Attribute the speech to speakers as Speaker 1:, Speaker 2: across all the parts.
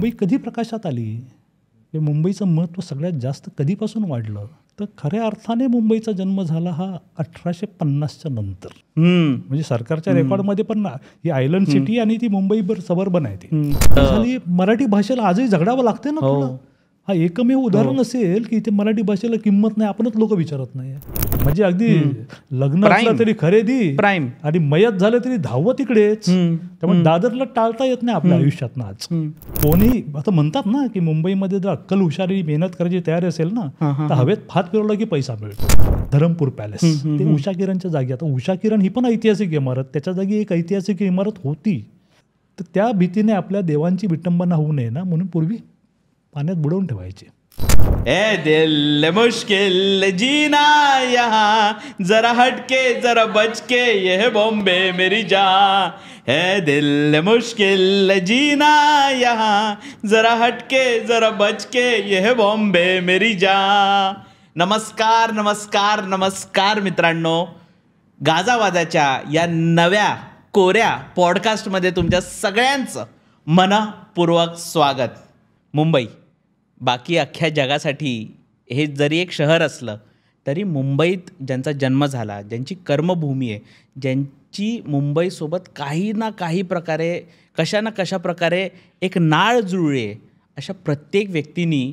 Speaker 1: मुंबई कधी प्रकाशात आली, हे मुंबईचं महत्त्व सगळ्यात जास्त कधीपासून वाढलं, तर खऱ्या अर्थाने मुंबईचा जन्म झाला हा 1850च्या नंतर. म्हणजे सरकारच्या रेकॉर्डमध्ये पण ही आयलंड सिटी आणि ती मुंबई सबर्बन आहे ती झाली. मराठी भाषेला आजही झगडावं लागते ना तुला. हा एकमेव उदाहरण असेल की इथे मराठी भाषेला किंमत नाही, आपणच लोक विचारत नाही. म्हणजे अगदी लग्न असलं तरी खरेदी प्राईम आणि मयत झालं तरी धावत तिकडेच. त्यामुळे दादरला टाळता येत नाही आपल्या आयुष्यात आज. कोणी आता म्हणतात ना की मुंबईमध्ये जर अक्कल हुशारी मेहनत करायची तयारी असेल ना तर हवेत फात फिरवला की पैसा मिळतो. धरमपूर पॅलेस ते उषा किरणच्या जागी. आता उषा किरण ही पण ऐतिहासिक इमारत, त्याच्या जागी एक ऐतिहासिक इमारत होती. तर त्या भीतीने आपल्या देवांची विटंबना होऊ नये ना म्हणून पूर्वी पाण्यात बुडवून ठेवायचे.
Speaker 2: ए दिल मुश्किल जीना यहाँ जरा हटके जरा बचके ये बॉम्बे मेरी जान. है दिल मुश्किल जीना यहाँ जरा हटके जरा बचके ये बॉम्बे मेरी जान. नमस्कार नमस्कार नमस्कार मित्रांनो, गाजावाजाच्या या नव्या कोऱ्या पॉडकास्टमध्ये तुमच्या सगळ्यांचं मनपूर्वक स्वागत. मुंबई बाकी अख्ख्या जगासाठी हे जरी एक शहर असलं तरी मुंबईत ज्यांचा जन्म झाला, ज्यांची कर्मभूमी आहे, ज्यांची मुंबईसोबत काही ना काही प्रकारे कशा ना कशा प्रकारे एक नाळ जुळली आहे, अशा प्रत्येक व्यक्तींनी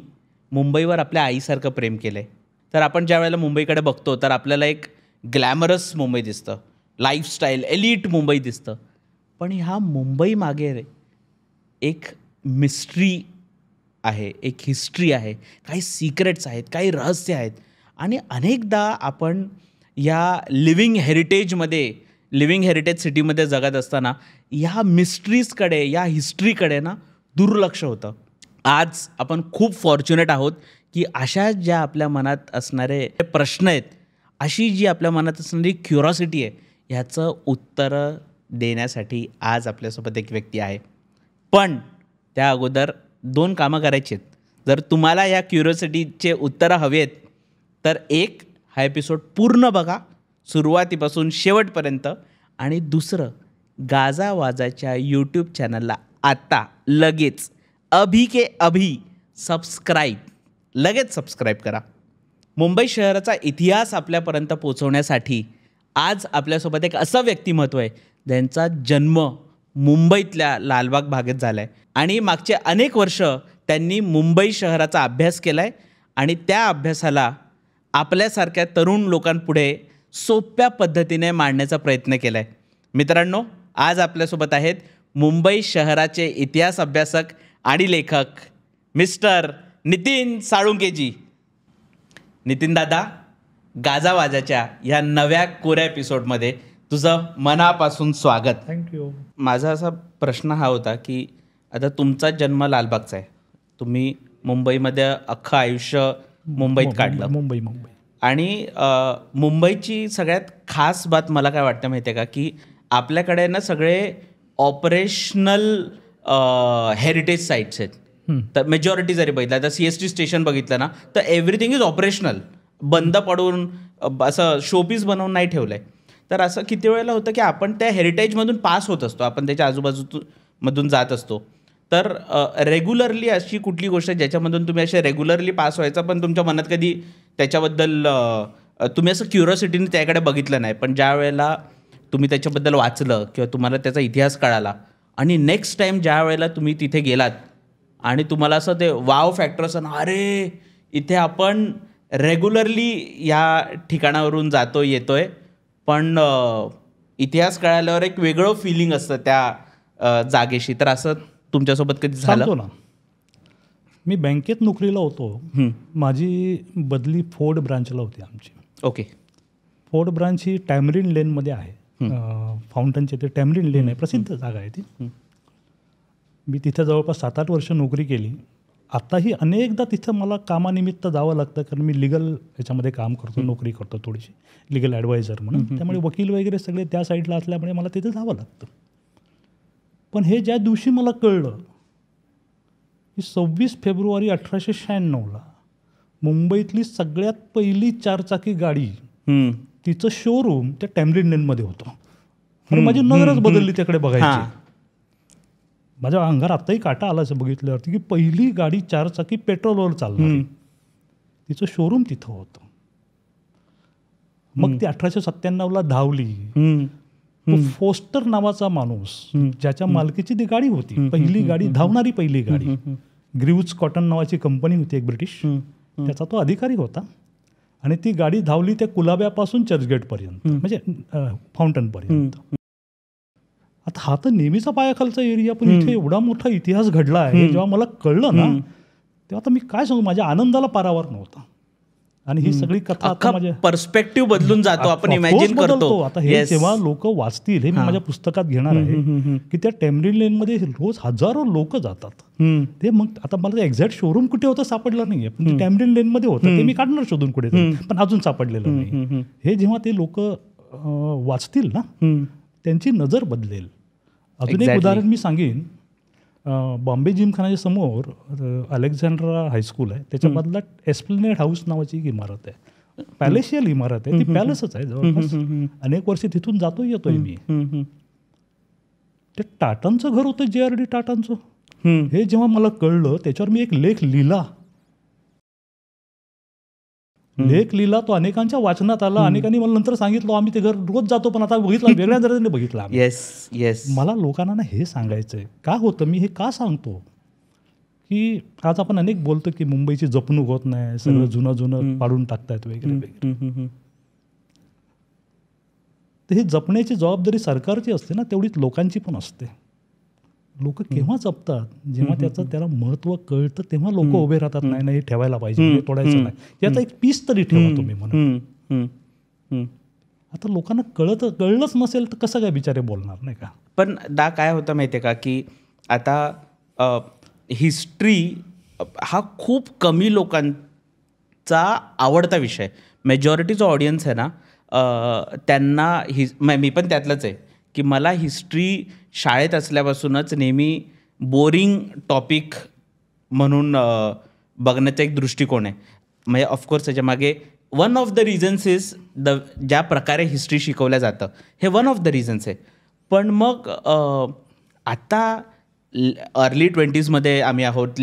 Speaker 2: मुंबईवर आपल्या आईसारखं प्रेम केलं आहे. तर आपण ज्या वेळेला मुंबईकडे बघतो तर आपल्याला एक ग्लॅमरस मुंबई दिसतं, लाईफस्टाईल एलिट मुंबई दिसतं. पण ह्या मुंबई मागे एक मिस्ट्री आहे, एक हिस्ट्री आहे, काही सिक्रेट्स आहेत, काही रहस्य आहेत. आणि अनेकदा आपण या लिव्हिंग हेरिटेज सिटीमध्ये जगत असताना ह्या मिस्ट्रीजकडे, या हिस्ट्रीकडे ना दुर्लक्ष होतं. आज आपण खूप फॉर्च्युनेट आहोत की अशा ज्या आपल्या मनात असणारे प्रश्न आहेत, अशी जी आपल्या मनात असणारी क्युरॉसिटी आहे, ह्याचं उत्तरं देण्यासाठी आज आपल्यासोबत एक व्यक्ती आहे. पण त्या अगोदर 2 कामं करायची आहेत. जर तुम्हाला या क्युरिओसिटीचे उत्तरं हवी आहेत तर एक, हा एपिसोड पूर्ण बघा सुरुवातीपासून शेवटपर्यंत. आणि दुसरं, गाजावाजाच्या यूट्यूब चॅनलला आता लगेच अभी के अभी लगेच सबस्क्राईब करा. मुंबई शहराचा इतिहास आपल्यापर्यंत पोचवण्यासाठी आज आपल्यासोबत एक असं व्यक्तिमत्व आहे ज्यांचा जन्म मुंबईतल्या लालबाग भागेत झाला आहे आणि मागचे अनेक वर्ष त्यांनी मुंबई शहराचा अभ्यास केला आहे आणि त्या अभ्यासाला आपल्यासारख्या तरुण लोकांपुढे सोप्या पद्धतीने मांडण्याचा प्रयत्न केला आहे. मित्रांनो, आज आपल्यासोबत आहेत मुंबई शहराचे इतिहास अभ्यासक आणि लेखक मिस्टर नितीन साळुंकेजी. नितीन दादा, गाजावाजाच्या ह्या नव्या कोऱ्या एपिसोडमध्ये तुझं मनापासून स्वागत.
Speaker 1: थँक्यू.
Speaker 2: माझा असा प्रश्न हा होता की आता तुमचा जन्म लालबागचा आहे, तुम्ही मुंबईमध्ये अख्खं आयुष्य मुंबईत काढलं.
Speaker 1: मुंबई
Speaker 2: आणि मुंबईची सगळ्यात खास बात मला काय वाटतं माहिती आहे का, की आपल्याकडे ना सगळे ऑपरेशनल हेरिटेज साईट्स आहेत. तर मेजॉरिटी जरी बघितलं तर CST स्टेशन बघितलं ना तर एव्हरीथिंग इज ऑपरेशनल, बंद पडून असं शोपीस बनवून नाही ठेवलं आहे. तर असं किती वेळेला होतं की आपण त्या हेरिटेजमधून पास होत असतो, आपण त्याच्या आजूबाजूमधून जात असतो. तर रेग्युलरली अशी कुठली गोष्ट ज्याच्यामधून तुम्ही असे रेग्युलरली पास व्हायचा पण तुमच्या मनात कधी त्याच्याबद्दल तुम्ही असं क्युरिओसिटीने त्याकडे बघितलं नाही, पण ज्या वेळेला तुम्ही त्याच्याबद्दल वाचलं किंवा तुम्हाला त्याचा इतिहास कळाला आणि नेक्स्ट टाईम ज्या वेळेला तुम्ही तिथे गेलात आणि तुम्हाला असं ते वाव फॅक्टर असं ना, अरे इथे आपण रेग्युलरली या ठिकाणावरून जातो येतोय, पण इतिहास कळाल्यावर एक वेगळं फिलिंग असतं त्या जागेशी. तर असं तुमच्यासोबत कधी झालं
Speaker 1: ना? मी बँकेत नोकरीला होतो. माझी बदली फोर्ड ब्रांचला होती आमची.
Speaker 2: ओके.
Speaker 1: फोर्ड ब्रांच ही टॅमरिन लेनमध्ये आहे. फाउंटनचे ते टॅमरिन लेन आहे, प्रसिद्ध जागा आहे ती. मी तिथं जवळपास 7-8 वर्ष नोकरी केली. आत्ताही अनेकदा तिथं मला कामानिमित्त जावं लागतं, कारण मी लिगल ह्याच्यामध्ये काम करतो, नोकरी करतो थोडीशी, लिगल ॲडवायझर म्हणून. त्यामुळे वकील वगैरे सगळे त्या साईडला असल्यामुळे मला तिथे जावं लागतं. पण हे ज्या दिवशी मला कळलं की 26 फेब्रुवारी 1896ला मुंबईतली सगळ्यात पहिली 4चाकी गाडी, तिचं शोरूम त्या टॅमरिन लेनमध्ये होतं. माझी नजरच बदलली त्याकडे बघायची. माझ्या अंगावर आत्ताही काटा आला असं बघितल्यावरती की पहिली गाडी 4 चाकी पेट्रोलवर चालणारी, तिचं शोरूम तिथं होतं. मग ती 1897ला धावली. फोस्टर नावाचा माणूस, ज्याच्या मालकीची ती गाडी होती, पहिली गाडी, धावणारी पहिली गाडी, ग्रीव्ज कॉटन नावाची कंपनी होती एक ब्रिटिश, त्याचा तो अधिकारी होता. आणि ती गाडी धावली त्या कुलाब्यापासून चर्चगेटपर्यंत, म्हणजे फाउंटनपर्यंत. आता हा तर नेहमीचा पायाखालचा एरिया, पण इथे एवढा मोठा इतिहास घडला आहे. जेव्हा मला कळलं ना, तेव्हा आता मी काय सांगू, माझ्या आनंदाला पारावर नव्हता. आणि ही सगळी कथा आता माझ्या
Speaker 2: पर्स्पेक्टिव्ह बदलून जातो, आपण इमॅजिन करतो.
Speaker 1: आता हे जेव्हा लोक वाचतील, हे मी माझ्या पुस्तकात घेणार आहे की त्या टेम्बरिन लेनमध्ये रोज हजारो लोक जातात. ते मग आता मला एक्झॅक्ट शोरूम कुठे होतं सापडलं नाहीये, पण ते टेम्बरिन लेनमध्ये होतं. ते मी काढणार शोधून कुठे, पण अजून सापडलेलं नाही. हे जेव्हा ते लोक वाचतील ना, त्यांची नजर बदलेल. अजून एक उदाहरण मी सांगेन. बॉम्बे जिमखानाच्या समोर अलेक्झांड्रा हायस्कूल आहे, त्याच्या बाजूला एस्प्लेनेड हाऊस नावाची एक इमारत आहे, पॅलेशियल इमारत आहे. ती पॅलेसच आहे जवळपास. अनेक वर्ष तिथून येतोय मी. ते टाटांचं घर होतं, JRD टाटांचं. हे जेव्हा मला कळलं, त्याच्यावर मी एक लेख लिहिला. तो अनेकांच्या वाचनात आला. अनेकांनी मला नंतर सांगितलं, आम्ही ते घर रोज जातो, पण आता बघितलं, वेगळ्या नजरेने बघितलं.
Speaker 2: येस. मला
Speaker 1: लोकांना ना हे सांगायचंय का होतं, मी हे का सांगतो की आज आपण अनेक बोलतो की मुंबईची जपणूक होत नाही, सगळं जुनं पाडून टाकतायत वगैरे वगैरे. तर ही जपण्याची जबाबदारी सरकारची असते ना, तेवढीच लोकांची पण असते. लोक केव्हा जपतात, जेव्हा त्याला महत्व कळतं, तेव्हा लोक उभे राहतात. नाही ठेवायला पाहिजे, तोडायचं नाही, याचा एक पीस तरी ठेवा तुम्ही म्हणून. आता लोकांना कळलंच नसेल तर कसं काय बिचारे बोलणार, नाही का.
Speaker 2: पण काय होतं माहिती आहे का, की आता हिस्ट्री हा खूप कमी लोकांचा आवडता विषय. मेजॉरिटीचा ऑडियन्स आहे ना, त्यांना मी पण त्यातलंच आहे की मला हिस्ट्री शाळेत असल्यापासूनच नेहमी बोरिंग टॉपिक म्हणून बघण्याचा एक दृष्टिकोन आहे. म्हणजे ऑफकोर्स त्याच्यामागे one of the reasons is ज्या प्रकारे हिस्ट्री शिकवलं जातं, हे वन ऑफ द रिझन्स आहे. पण मग आता अर्ली 20s आम्ही आहोत,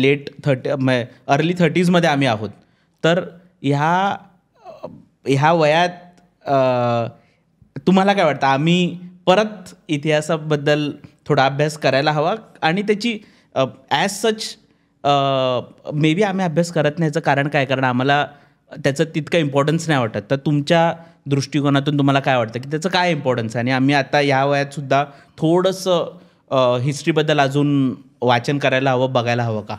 Speaker 2: अर्ली 30s आम्ही आहोत. तर ह्या वयात तुम्हाला काय वाटतं, आम्ही परत इतिहासाबद्दल थोडा अभ्यास करायला हवा आणि त्याची ॲज सच मे बी आम्ही अभ्यास करत नाही, याचं कारण काय, कारण आम्हाला त्याचं तितकं इम्पॉर्टन्स नाही वाटत. तर तुमच्या दृष्टिकोनातून तुम्हाला काय वाटतं की त्याचं काय इम्पॉर्टन्स आहे, आणि आम्ही आता ह्या वयातसुद्धा थोडंसं हिस्ट्रीबद्दल अजून वाचन करायला हवं, बघायला हवं का?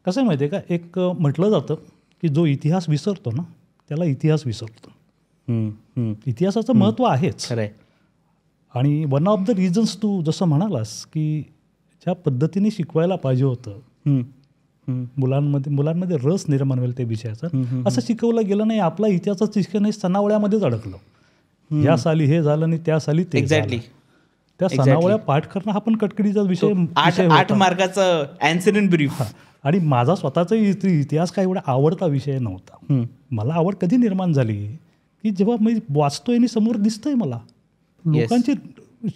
Speaker 1: कसं आहे माहिती आहे का, एक म्हटलं जातं की जो इतिहास विसरतो ना, त्याला इतिहास विसरतो. इतिहासाचं महत्त्व आहेच
Speaker 2: खरं आहे.
Speaker 1: आणि वन ऑफ द रिझन्स तू जसं म्हणालास की ज्या पद्धतीने शिकवायला पाहिजे होतं, मुलांमध्ये रस निर्माण होईल त्या विषयाचा, असं शिकवलं गेलं नाही. आपला इतिहासाचं शिक्षण हे सणावळ्यामध्येच अडकलं. या साली हे झालं आणि त्या साली ते
Speaker 2: एक्झॅक्टली.
Speaker 1: त्या सणावळ्या पाठ करणं हा पण कटकटीचा विषय.
Speaker 2: 8 मार्काचं ॲन्सर इन ब्रीफ.
Speaker 1: आणि माझा स्वतःचा इतिहास काय एवढा आवडता विषय नव्हता. मला आवड कधी निर्माण झाली की जेव्हा मी वाचतोय आणि समोर दिसतंय मला लोकांची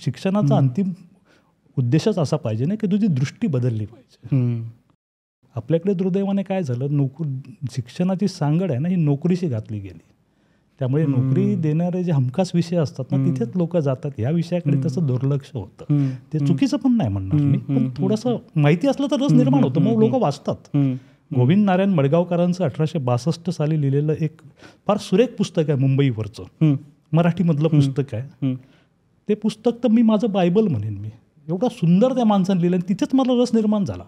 Speaker 1: शिक्षणाचा अंतिम उद्देशच असा पाहिजे ना की तुझी दृष्टी बदलली पाहिजे. आपल्याकडे दुर्दैवाने काय झालं, शिक्षणाची सांगड आहे ना, ही नोकरीशी घातली गेली. त्यामुळे नोकरी देणारे जे हमखास विषय असतात ना, तिथेच लोक जातात. ह्या विषयाकडे तसं दुर्लक्ष होतं. ते चुकीचं पण नाही म्हणणार मी, पण थोडंसं माहिती असलं तर रस निर्माण होतं, मग लोक वाचतात. गोविंद नारायण मडगावकरांचं 1862 साली लिहिलेलं एक फार सुरेख पुस्तक आहे, मुंबईवरचं, मराठीमधलं पुस्तक आहे. ते पुस्तक तर मी माझं बायबल म्हणेन. मी एवढा सुंदर त्या माणसाने लिहिलं आणि तिथेच मला रस निर्माण झाला.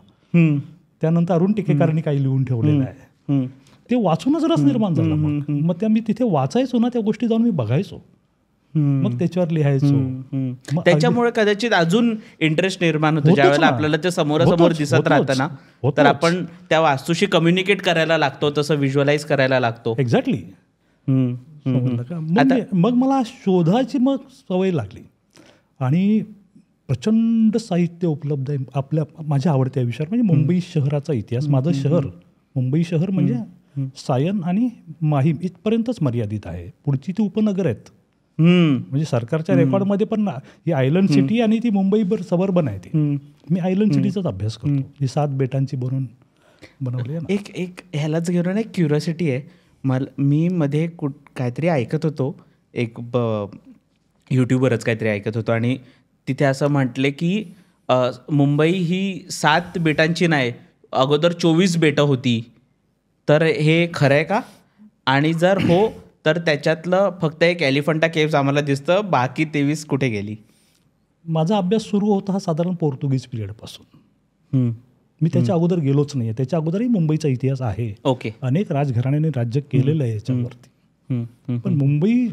Speaker 1: त्यानंतर अरुण टिकेकरांनी काही लिहून ठेवलेलं आहे, ते वाचूनच रस निर्माण झाला. मग त्या मी तिथे वाचायचो ना, त्या गोष्टी जाऊन मी बघायचो, मग त्याच्यावर लिहायचो.
Speaker 2: त्याच्यामुळे कदाचित अजून इंटरेस्ट निर्माण होतो. ज्यावेळेला आपल्याला ते समोरासमोर दिसत राहतं ना, तर आपण त्या वास्तूशी कम्युनिकेट करायला लागतो, तसं व्हिज्युअलाइज करायला लागतो.
Speaker 1: एक्झॅक्टली. मग मला शोधाची मग सवय लागली आणि प्रचंड साहित्य उपलब्ध आहे माझ्या आवडत्या विषयावर. म्हणजे मुंबई शहराचा इतिहास. माझं शहर मुंबई शहर म्हणजे सायन आणि माहीम इथपर्यंतच मर्यादित आहे. पुढची ती उपनगर आहेत, म्हणजे सरकारच्या रेकॉर्डमध्ये पण ही आयलंड सिटी आणि ती मुंबई सबर्बन आहे ती. मी आयलंड सिटीचाच अभ्यास करतो. ही 7 बेटांची बनवली आहे ना.
Speaker 2: एक ह्यालाच घेऊन एक क्युरिओसिटी आहे मी मध्ये काहीतरी ऐकत होतो, एक यूट्यूबवरच काहीतरी ऐकत होतो आणि तिथे असं म्हटले की मुंबई ही 7 बेटांची नाही, अगोदर 24 बेटं होती. तर हे खरं आहे का? आणि जर हो तर त्याच्यातलं फक्त एक एलिफंटा केव्स आम्हाला दिसतं, बाकी 23 कुठे गेली?
Speaker 1: माझा अभ्यास सुरू होता हा साधारण पोर्तुगीज पिरियडपासून. मी त्याच्या अगोदर गेलोच नाही. त्याच्या अगोदरही मुंबईचा इतिहास आहे.
Speaker 2: ओके.
Speaker 1: अनेक राजघराण्याने राज्य केलेलं आहे याच्यावरती. पण मुंबई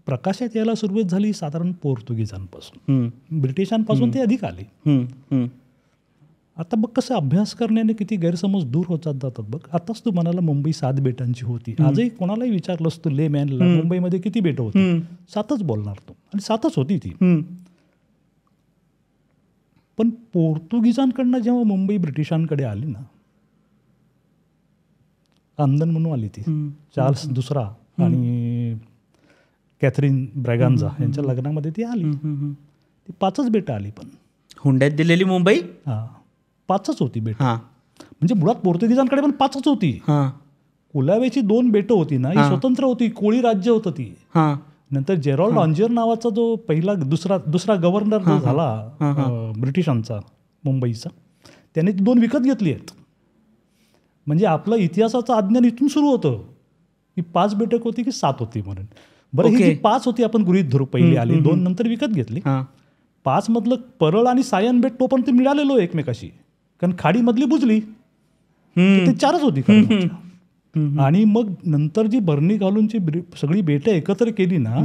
Speaker 1: प्रकाशात यायला सुरुवात झाली साधारण पोर्तुगीजांपासून. ब्रिटिशांपासून ते अधिक आली. आता बघ कसं अभ्यास करण्याने किती गैरसमज दूर होत जातात बघ. आताच तू म्हणाला मुंबई 7 बेटांची होती. आजही कोणालाही विचारलंस तू ले मॅनला मुंबईमध्ये किती बेटं होती, 7च बोलणार तू. आणि 7च होती ती. पण पोर्तुगीजांकडनं जेव्हा मुंबई ब्रिटिशांकडे आली ना, आंदन म्हणून आली ती. चार्ल्स दुसरा आणि कॅथरीन ब्रॅगांझा यांच्या लग्नामध्ये ती आली. ती 5च बेटं आली. पण
Speaker 2: हुंड्यात दिलेली मुंबई
Speaker 1: 5च होती बेट. म्हणजे मुळात पोर्तुगीजांकडे पण 5च होती. कुलावेची 2 बेटं होती ना, ही स्वतंत्र होती, कोळी राज्य होतं ती. नंतर जेरॉल्ड ऑन्जर नावाचा जो पहिला दुसरा गव्हर्नर जो झाला ब्रिटिशांचा मुंबईचा, त्याने ती 2 विकत घेतली आहेत. म्हणजे आपलं इतिहासाचं अज्ञान इथून सुरू होतं की 5 बेटक होती की 7 होती म्हणून. बरं, ही जी 5 होती आपण गृहीत धरू, पहिली आली, 2 नंतर विकत घेतली. 5 मधलं परळ आणि सायन बेट तोपर्यंत मिळालेलो एकमेकाशी, कारण खाडीमधली बुजली. ते 4च होती खरं. आणि मग नंतर जी बरणी घालूनची सगळी बेटं एकत्र केली ना,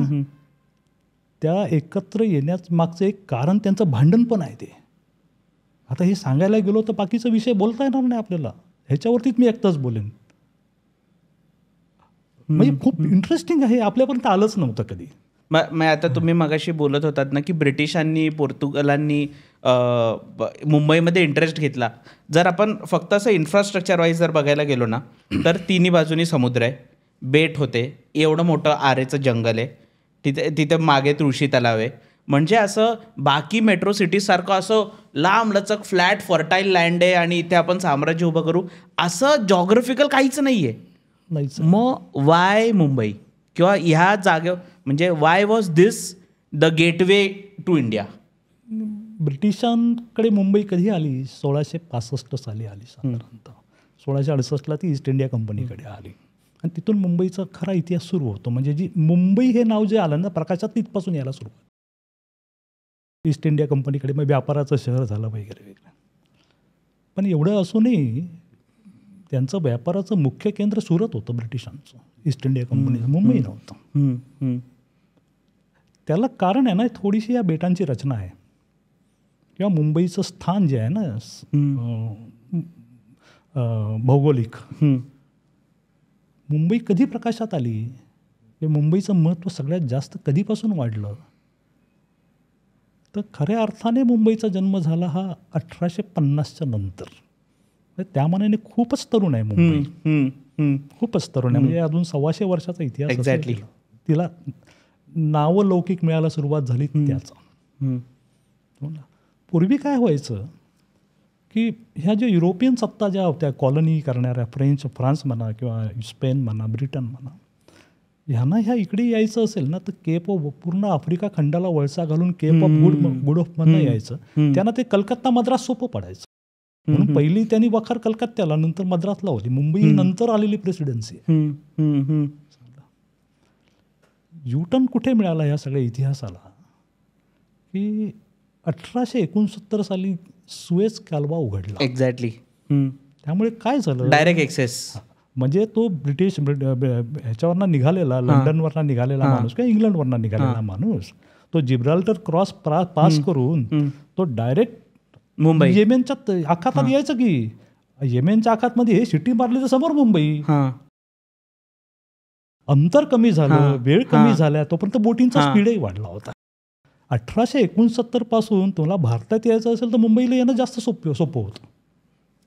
Speaker 1: त्या एकत्र येण्याच मागचं एक कारण त्यांचं भांडण पण आहे. ते आता हे सांगायला गेलो तर बाकीचा विषय बोलता येणार नाही आपल्याला, ह्याच्यावरतीच मी एकटाच बोलेन. म्हणजे खूप इंटरेस्टिंग आहे, आपल्यापर्यंत आलंच नव्हतं कधी.
Speaker 2: मग आता तुम्ही मगाशी बोलत होतात ना की ब्रिटिशांनी पोर्तुगालांनी मुंबईमध्ये इंटरेस्ट घेतला. जर आपण फक्त असं इन्फ्रास्ट्रक्चर वाईज जर बघायला गेलो ना, तर तिन्ही बाजूनी समुद्र आहे, बेट होते, एवढं मोठं आरेचं जंगल आहे, तिथे मागे तुळशी तलाव आहे. म्हणजे असं बाकी मेट्रो सिटीजसारखं असं लांब लचक फ्लॅट फर्टाईल लँड आहे आणि इथे आपण साम्राज्य उभं करू असं जॉग्राफिकल काहीच नाही आहे. मग वाय मुंबई किंवा ह्या जागेवर, म्हणजे why was this the gateway to India?
Speaker 1: ब्रिटिशांकडे मुंबई कधी आली? 1665 साली आली साधारणतः. 1668ला ती ईस्ट इंडिया कंपनीकडे आली आणि तिथून मुंबईचा खरा इतिहास सुरू होतो. म्हणजे जी मुंबई हे नाव जे आलं ना प्रकाशात, तिथपासून यायला सुरुवात. ईस्ट इंडिया कंपनीकडे मग व्यापाराचं शहर झालं वगैरे वगैरे. पण एवढं असूनही त्यांचं व्यापाराचं मुख्य केंद्र सुरत होतं ब्रिटिशांचं, ईस्ट इंडिया कंपनीचं. मुंबई नव्हतं. त्याला कारण आहे ना, थोडीशी या बेटांची रचना आहे किंवा मुंबईचं स्थान जे आहे ना भौगोलिक. मुंबई कधी प्रकाशात आली, हे मुंबईचं महत्त्व सगळ्यात जास्त कधीपासून वाढलं, तर खऱ्या अर्थाने मुंबईचा जन्म झाला हा 1850च्या नंतर. त्या मानाने खूपच तरुण आहे मुंबई, खूपच तरुण आहे. म्हणजे अजून 125 वर्षाचा इतिहास.
Speaker 2: एक्झॅक्टली.
Speaker 1: तिला नावलौकिक मिळायला सुरुवात झाली त्याचा. पूर्वी काय व्हायचं की ह्या ज्या युरोपियन सत्ता ज्या होत्या कॉलनी करणाऱ्या, फ्रान्स म्हणा किंवा स्पेन म्हणा, ब्रिटन म्हणा, ह्यांना ह्या इकडे यायचं असेल ना तर केप ऑफ, पूर्ण आफ्रिका खंडाला वळसा घालून केप ऑफ गुड ऑफमधनं यायचं. त्यांना ते कलकत्ता मद्रास सोपं पडायचं. म्हणून पहिली त्यांनी वखार कलकत्त्याला, नंतर मद्रासला होती. मुंबई नंतर आलेली प्रेसिडेन्सी. युटर्न कुठे मिळाला या सगळ्या इतिहासाला की 1869 साली सुएझ कालवा उघडला.
Speaker 2: एक्झॅक्टली.
Speaker 1: त्यामुळे काय झालं,
Speaker 2: डायरेक्ट एक्सेस.
Speaker 1: म्हणजे तो ब्रिटिश ह्याच्यावरनं निघालेला, लंडनवरनं निघालेला माणूस किंवा इंग्लंडवरनं निघालेला माणूस, तो जिब्राल्टर क्रॉस पास करून तो डायरेक्ट मुंबई, येमेनच्या आखातात यायचं की येमेनच्या आखातमध्ये हे सिटी मारली तर समोर मुंबई. अंतर कमी झालं, वेळ कमी झाला, तोपर्यंत बोटींचा स्पीडही वाढला होता. 1869 पासून तुला भारतात यायचं असेल तर मुंबईला येणं जास्त सोपं होतं.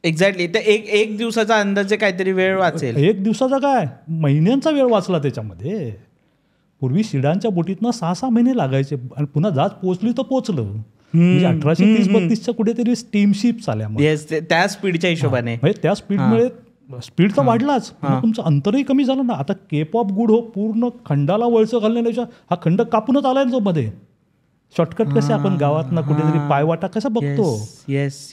Speaker 2: एक्झॅक्टली. ते एक दिवसाचा अंदाजे काहीतरी वेळ वाचेल.
Speaker 1: 1 दिवसाचा काय, महिन्यांचा वेळ वाचला त्याच्यामध्ये. पूर्वी शिडांच्या बोटीतनं 6-6 महिने लागायचे आणि पुन्हा जहाज पोहोचली तर पोहोचलं. म्हणजे 1830-32च्या कुठेतरी स्टीमशिप्स आल्या मग.
Speaker 2: Yes, त्या स्पीडच्या हिशोबाने.
Speaker 1: म्हणजे त्या स्पीडमुळे स्पीड तर वाढलाच, पण तुमचं अंतरही कमी झालं ना. आता केप ऑफ गुड होप पूर्ण खंडाला वळचं घालण्याच्या हा खंड कापूनच आलाय जो मध्ये. शॉर्टकट कसे आपण गावात ना कुठेतरी पायवाटा कसा बघतो,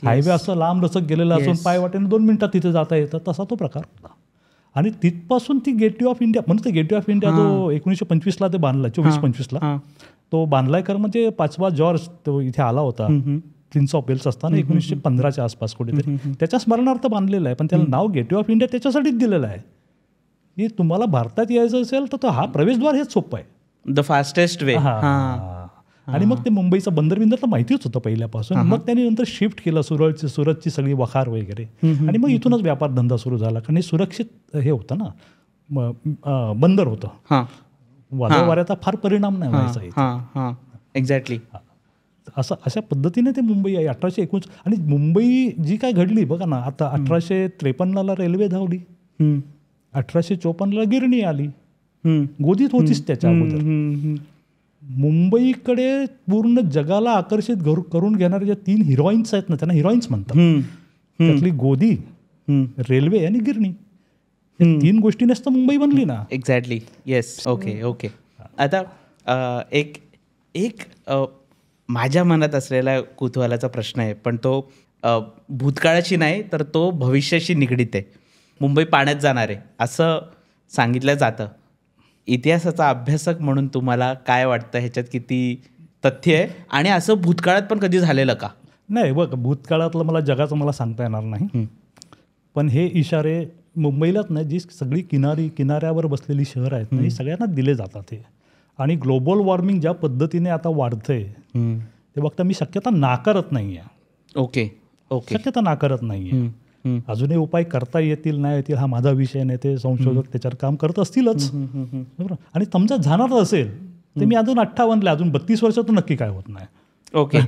Speaker 1: हायवे असं लांब लचक गेलेला असून पायवाट्याने 2 मिनिटात तिथे जाता येतं, तसा तो प्रकार होता. आणि तिथपासून ती गेटवे ऑफ इंडिया म्हणून ते गेटवे ऑफ इंडिया जो 1925ला ते बांधला, 24-25ला तो बांधलाय. कारण म्हणजे 5वा जॉर्ज तो इथे आला होता प्रिन्स ऑफ वेल्स असताना 1915च्या आसपास कुठेतरी, त्याच्या स्मरणार्थ बांधलेलं आहे. पण त्याला नाव गेटवे ऑफ इंडिया त्याच्यासाठीच दिलेलं आहे की तुम्हाला भारतात यायचं असेल तर हा प्रवेशद्वार हेच सोपं आहे,
Speaker 2: द फास्टेस्ट वे.
Speaker 1: आणि मग ते मुंबईचं बंदर तर माहितीच होतं पहिल्यापासून. मग त्यांनी नंतर शिफ्ट केलं सुरतची सगळी वखार वगैरे, आणि मग इथूनच व्यापार धंदा सुरू झाला. कारण हे सुरक्षित हे होतं ना, बंदर होतं, वादळ वाऱ्याचा फार परिणाम नाही व्हायचा.
Speaker 2: एक्झॅक्टली.
Speaker 1: अशा पद्धतीने ते मुंबई आहे 1819. आणि मुंबई जी काय घडली बघा ना, आता 1853ला रेल्वे धावली, 1854ला गिरणी आली, गोदीत होतीच त्याच्या अगोदर. मुंबईकडे पूर्ण जगाला आकर्षित करून घेणारे ज्या 3 हिरोईन्स आहेत ना, त्यांना हिरोईन्स म्हणतात. त्यातली गोदी, रेल्वे आणि गिरणी, 3 गोष्टी नसतं मुंबई बनली ना.
Speaker 2: एक्झॅक्टली. येस. ओके. आता एक माझ्या मनात असलेला कुतूहलाचा प्रश्न आहे, पण तो भूतकाळाशी नाही तर तो भविष्याशी निगडीत आहे. मुंबई पाण्यात जाणार आहे असं सांगितलं जातं. इतिहासाचा अभ्यासक म्हणून तुम्हाला काय वाटतं, ह्याच्यात किती तथ्य आहे, आणि असं भूतकाळात पण कधी झालेलं का?
Speaker 1: नाही बघ, भूतकाळातलं मला जगाचं मला सांगता येणार नाही, पण हे इशारे मुंबईलाच नाही, जी सगळी किनाऱ्यावर बसलेली शहरं आहेत ना, ही सगळ्यांना दिले जातात हे. आणि ग्लोबल वॉर्मिंग ज्या पद्धतीने आता वाढतंय ते बघता मी शक्यता नाकारत नाही आहे.
Speaker 2: ओके.
Speaker 1: शक्यता नाकारत नाही आहे. अजूनही उपाय करता येतील नाही येतील हा माझा विषय नाही, ते संशोधक त्याच्यावर काम करत असतीलच. बरोबर. आणि समजा जाणार असेल तर मी अजून 58ला अजून 32 वर्षातून नक्की काय होत नाही.
Speaker 2: ओके.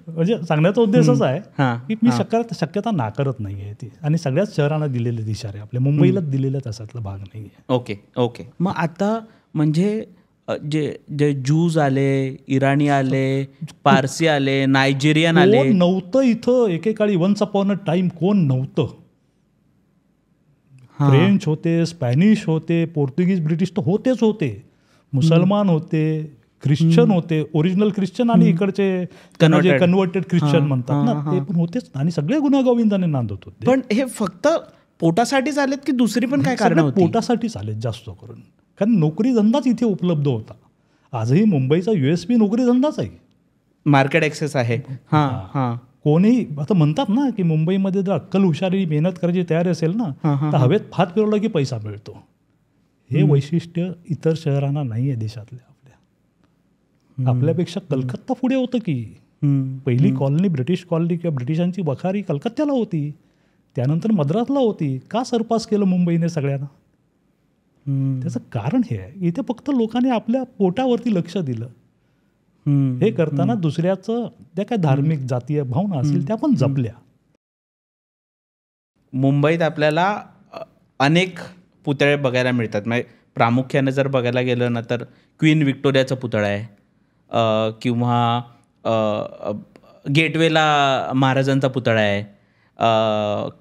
Speaker 1: म्हणजे सांगण्याचा उद्देश असा आहे की मी शक्यता नाकारत नाही आहे ती. आणि सगळ्याच शहरांना दिलेले इशारे आपल्या मुंबईलाच दिलेला त्याच्यातला भाग नाही आहे.
Speaker 2: ओके. मग आता म्हणजे जे ज्यूज आले, इराणी आले, पारसी आले, नायजेरियन आले,
Speaker 1: कोण नव्हतं इथं एकेकाळी. वन्स अपॉन अ टाइम कोण नव्हतं. फ्रेंच होते, स्पॅनिश होते, पोर्तुगीज, ब्रिटिश तर होतेच होते, मुसलमान होते, ख्रिश्चन होते, ओरिजिनल ख्रिश्चन आणि इकडचे कन्व्हर्टेड ख्रिश्चन म्हणतात ना, ते पण होतेच. आणि सगळे गुण्यागोविंदाने नांदत होते.
Speaker 2: पण हे फक्त पोटासाठीच आलेत की दुसरी पण काय कारण होती?
Speaker 1: पोटासाठीच आलेत जास्त करून, कारण नोकरी धंदाच इथे उपलब्ध होता. आजही मुंबईचा USP नोकरी धंदाच आहे,
Speaker 2: मार्केट ॲक्सेस आहे.
Speaker 1: कोणीही आता म्हणतात ना की मुंबईमध्ये जर अक्कल हुशारी मेहनत करायची तयारी असेल ना तर हवेत फात फिरवला की पैसा मिळतो. हे वैशिष्ट्य इतर शहरांना नाही आहे देशातल्या. आपल्यापेक्षा कलकत्ता पुढे होतं की. पहिली कॉलनी ब्रिटिश कॉलनी किंवा ब्रिटिशांची वखारी कलकत्त्याला होती, त्यानंतर मद्रासला होती. का सरपास केलं मुंबईने सगळ्यांना? त्याचं कारण हे आहे, इथे फक्त लोकांनी आपल्या पोटावरती लक्ष दिलं. हे करताना दुसऱ्याचं त्या काय धार्मिक जातीय भावना असतील त्या पण जपल्या.
Speaker 2: मुंबईत आपल्याला अनेक पुतळे बघायला मिळतात. म्हणजे प्रामुख्याने जर बघायला गेलं ना तर क्वीन व्हिक्टोरियाचा पुतळा आहे, किंवा गेटवेला महाराजांचा पुतळा आहे,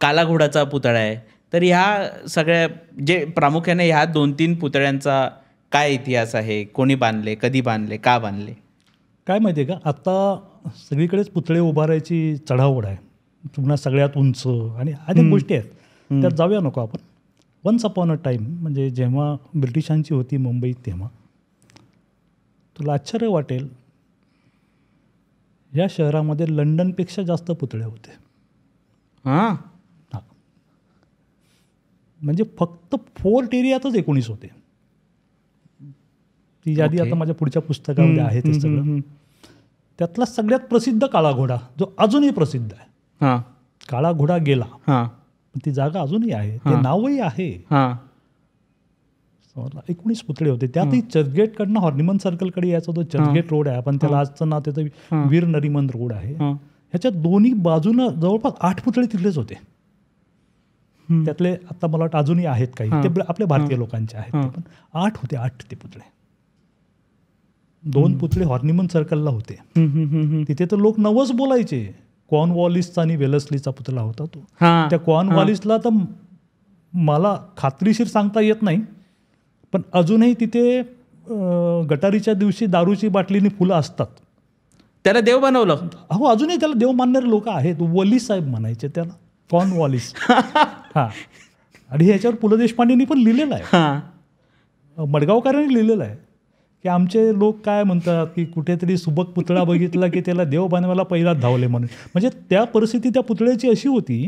Speaker 2: काला घोडाचा पुतळा आहे. तर ह्या सगळ्या जे प्रामुख्याने ह्या 2-3 पुतळ्यांचा काय इतिहास आहे, कोणी बांधले, कधी बांधले, का बांधले?
Speaker 1: काय माहिती आहे का, आता सगळीकडेच पुतळे उभारायची चढाओढ आहे, पुन्हा सगळ्यात उंच आणि अनेक गोष्टी आहेत, त्यात जाऊया नको आपण. वन्स अपॉन अ टाईम म्हणजे जेव्हा ब्रिटिशांची होती मुंबईत, तेव्हा तुला आश्चर्य वाटेल या शहरामध्ये लंडनपेक्षा जास्त पुतळे होते.
Speaker 2: हां,
Speaker 1: म्हणजे फक्त फोर्ट एरियातच 19 होते. ती यादी आता माझ्या पुढच्या पुस्तकामध्ये आहे ते सगळं. त्यातला सगळ्यात प्रसिद्ध काळा घोडा, जो अजूनही प्रसिद्ध आहे. काळा घोडा गेला, ती जागा अजूनही आहे, ते नावही आहे. 19 पुतळे होते. त्यातही चर्चगेटकडनं हॉर्निमन सर्कलकडे यायचा जो चर्चगेट रोड आहे, आपण त्याला आजचं नाव त्याचं वीर नरिमन रोड आहे, ह्याच्या दोन्ही बाजूनं जवळपास 8 पुतळे तिथलेच होते. त्यातले आता मला वाटतं अजूनही आहेत काही, ते आपल्या भारतीय लोकांचे आहेत, पण 8 होते, 8 ते पुतळे. 2 पुतळे हॉर्निमन सर्कलला होते. तिथे तर लोक नवस बोलायचे. कॉर्नवॉलिसचा आणि वेलस्लीचा पुतळा होता तो. त्या कॉर्नवॉलिसला तर मला खात्रीशीर सांगता येत नाही, पण अजूनही तिथे गटारीच्या दिवशी दारूची बाटलीने फुलं असतात.
Speaker 2: त्याला देव बनवलं.
Speaker 1: हो, अजूनही त्याला देव मानणारे लोक आहेत. वॉलिस साहेब म्हणायचे त्याला, कॉर्नवॉलिस. हा, आणि ह्याच्यावर पु ल देशपांडेंनी पण लिहिलेलं आहे, मडगावकरांनी लिहिलेलं आहे की आमचे लोक काय म्हणतात की कुठेतरी सुबक पुतळा बघितला की त्याला देव बनवायला पहिलाच धावले म्हणून. म्हणजे त्या परिस्थिती त्या पुतळ्याची अशी होती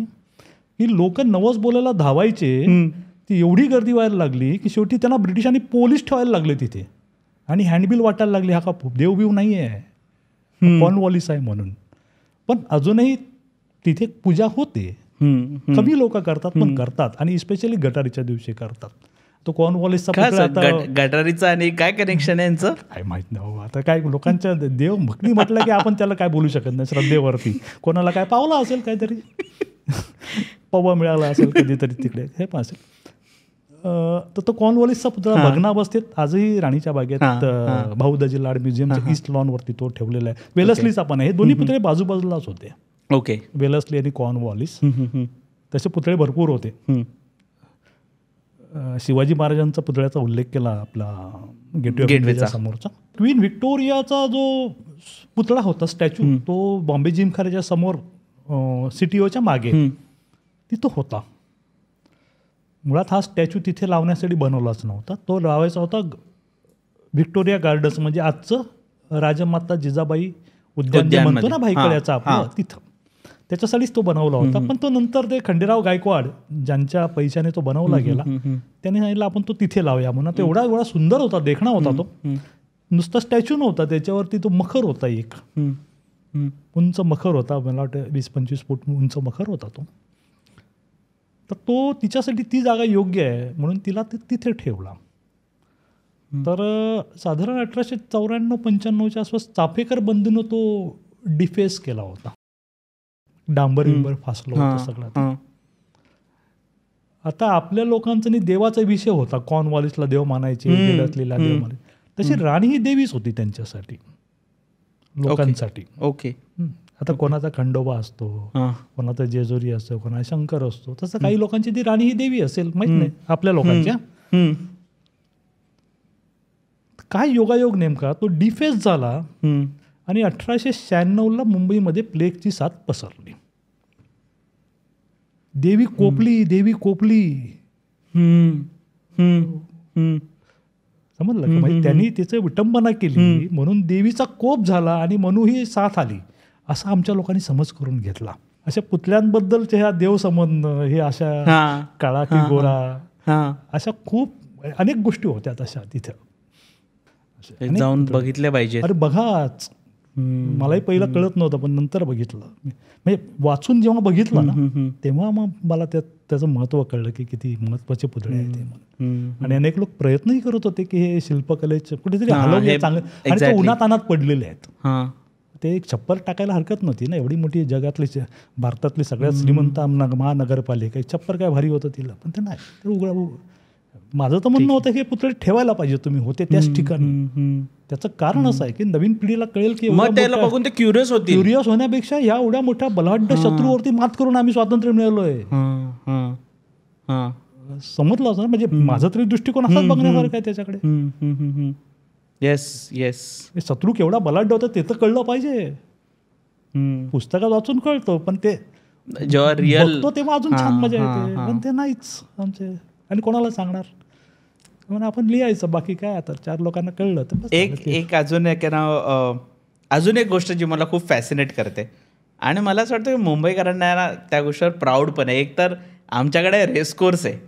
Speaker 1: की लोक नवस बोलायला धावायचे. ती एवढी गर्दी व्हायला लागली की शेवटी त्यांना ब्रिटिशांनी पोलीस ठेवायला लागले तिथे आणि हँडबिल वाटायला लागले, हा का देवबिव नाही आहे, कॉर्नवॉलिस आहे म्हणून. पण अजूनही तिथे पूजा होते. कमी लोक करतात पण करतात, आणि स्पेशली गटारीच्या दिवशी करतात. तो कॉर्नवॉलिसचा पुतळा आता
Speaker 2: गटारीचा आणि काय कनेक्शन आहे यांचं
Speaker 1: काय माहित नाही. आता काय लोकांच्या देव भक्ती म्हटलं की आपण त्याला काय बोलू शकत नाही. श्रद्धेवरती कोणाला काय पावला असेल, काहीतरी पवा मिळाला असेल कधीतरी तिकडे, हे पण असेल. तर तो कॉर्नवॉलिसचा पुतळा भग्नावस्थेत आजही राणीच्या बागेत भाऊ दाजी लाड म्युझियमच्या ईस्ट लॉनवरती तो ठेवलेला आहे. वेलस्लीचा पण आहे. हे दोन्ही पुतळे बाजूबाजूलाच होते.
Speaker 2: ओके,
Speaker 1: वेलस्ली आणि कॉर्नवॉलिस. तसे पुतळे भरपूर होते. शिवाजी महाराजांचा पुतळ्याचा उल्लेख केला आपला गेटवेच्या समोरचा. क्वीन व्हिक्टोरियाचा जो पुतळा होता, स्टॅच्यू, तो बॉम्बे जिमखान्याच्या समोर सिटीओच्या मागे तिथं होता. मुळात हा स्टॅच्यू तिथे लावण्यासाठी बनवलाच नव्हता. तो लावायचा होता व्हिक्टोरिया गार्डन्स, म्हणजे आजचं राजमाता जिजाबाई उद्यान जे म्हणतो ना भाईकड्याचा आपलं, तिथं. त्याच्यासाठीच तो बनवला होता. पण तो नंतर ते खंडेराव गायकवाड ज्यांच्या पैशाने तो बनवला गेला, त्यांनी सांगितलं आपण तो तिथे लावूया म्हणून. तो एवढा सुंदर होता, देखणा होता तो. नुसता स्टॅच्यू नव्हता, त्याच्यावरती तो मखर होता, एक उंच मखर होता. मला वाटतं 20-25 फूट उंच मखर होता तो. तर तो तिच्यासाठी ती जागा योग्य आहे म्हणून तिला तिथे ठेवला. तर साधारण 1894-95च्या आसपास चाफेकर बंधूनं तो डिफेस केला होता. डांबर बिंबर फासलं होतं सगळं. आता आपल्या लोकांचा देवाचा विषय होता. कॉर्नवॉलिसला देव मानायचे, वेलस्लीला देव मानायचे. तशी राणी ही देवीच होती त्यांच्यासाठी, लोकांसाठी.
Speaker 2: ओके.
Speaker 1: आता कोणाचा खंडोबा असतो, कोणाचा जेजुरी असतो, कोणाचा शंकर असतो. तसं काही लोकांची ती राणी ही देवी असेल, माहित नाही आपल्या लोकांच्या. काय योगायोग नेमका, तो डिफेस झाला आणि 1896ला मुंबईमध्ये प्लेगची साथ पसरली. देवी कोपली, देवी कोपली. समजलं का? म्हणजे त्यांनी तिचं विटंबना केली म्हणून देवीचा कोप झाला आणि म्हणून ही साथ आली, असा आमच्या लोकांनी समज करून घेतला. अशा पुतळ्यांबद्दलचे ह्या देवसंबंध, हे अशा काळा की गोरा, अशा खूप अनेक गोष्टी होत्या तशा तिथं.
Speaker 2: जाऊन बघितल्या पाहिजे.
Speaker 1: अरे बघाच, मलाही पहिलं कळत नव्हतं पण नंतर बघितलं. म्हणजे वाचून जेव्हा बघितलं ना तेव्हा मग मला त्याचं महत्त्व कळलं की किती महत्त्वाचे पुतळे आहेत ते. आणि अनेक लोक प्रयत्नही करत होते की हे शिल्पकलेचे कुठेतरी हलवले चांगले, आणि ते उन्हातानात पडलेले आहेत. ते एक छप्पर टाकायला हरकत नव्हती ना, एवढी मोठी जगातली भारतातली सगळ्यात श्रीमंत महानगरपालिका, छप्पर काय भारी होतं तिला, पण ते नाही. ते उघडा. माझं तर म्हणणं होतं हे पुतळे ठेवायला पाहिजे तुम्ही, होते त्याच ठिकाणी. त्याचं कारण असं आहे की नवीन पिढीला कळेल की
Speaker 2: त्याला बघून ते क्युरियस
Speaker 1: होण्यापेक्षा या एवढ्या मोठ्या बलाढ्य शत्रूवरती मात करून आम्ही स्वातंत्र्य मिळालोय, समजलं असं. म्हणजे माझा तरी दृष्टिकोन असाच बघण्यासारखं आहे त्याच्याकडे.
Speaker 2: Yes yes.
Speaker 1: शत्रू केवढा बलाढ्य होता ते तर कळलं पाहिजे. पुस्तकात वाचून कळतं, पण ते
Speaker 2: जेव्हा रिअल
Speaker 1: बघतो तेव्हा अजून छान मजा येते. पण ते नाहीच आमचे, आणि कोणाला सांगणार म्हणून आपण लिहायचं. बाकी काय, आता 4 लोकांना कळलं तर
Speaker 2: एक अजून एक ना, अजून एक गोष्ट जी मला खूप फॅसिनेट करते आणि मला असं वाटतं की मुंबईकरांना ना त्या गोष्टीवर प्राऊड पण आहे. एक तर आमच्याकडे रेसकोर्स आहे,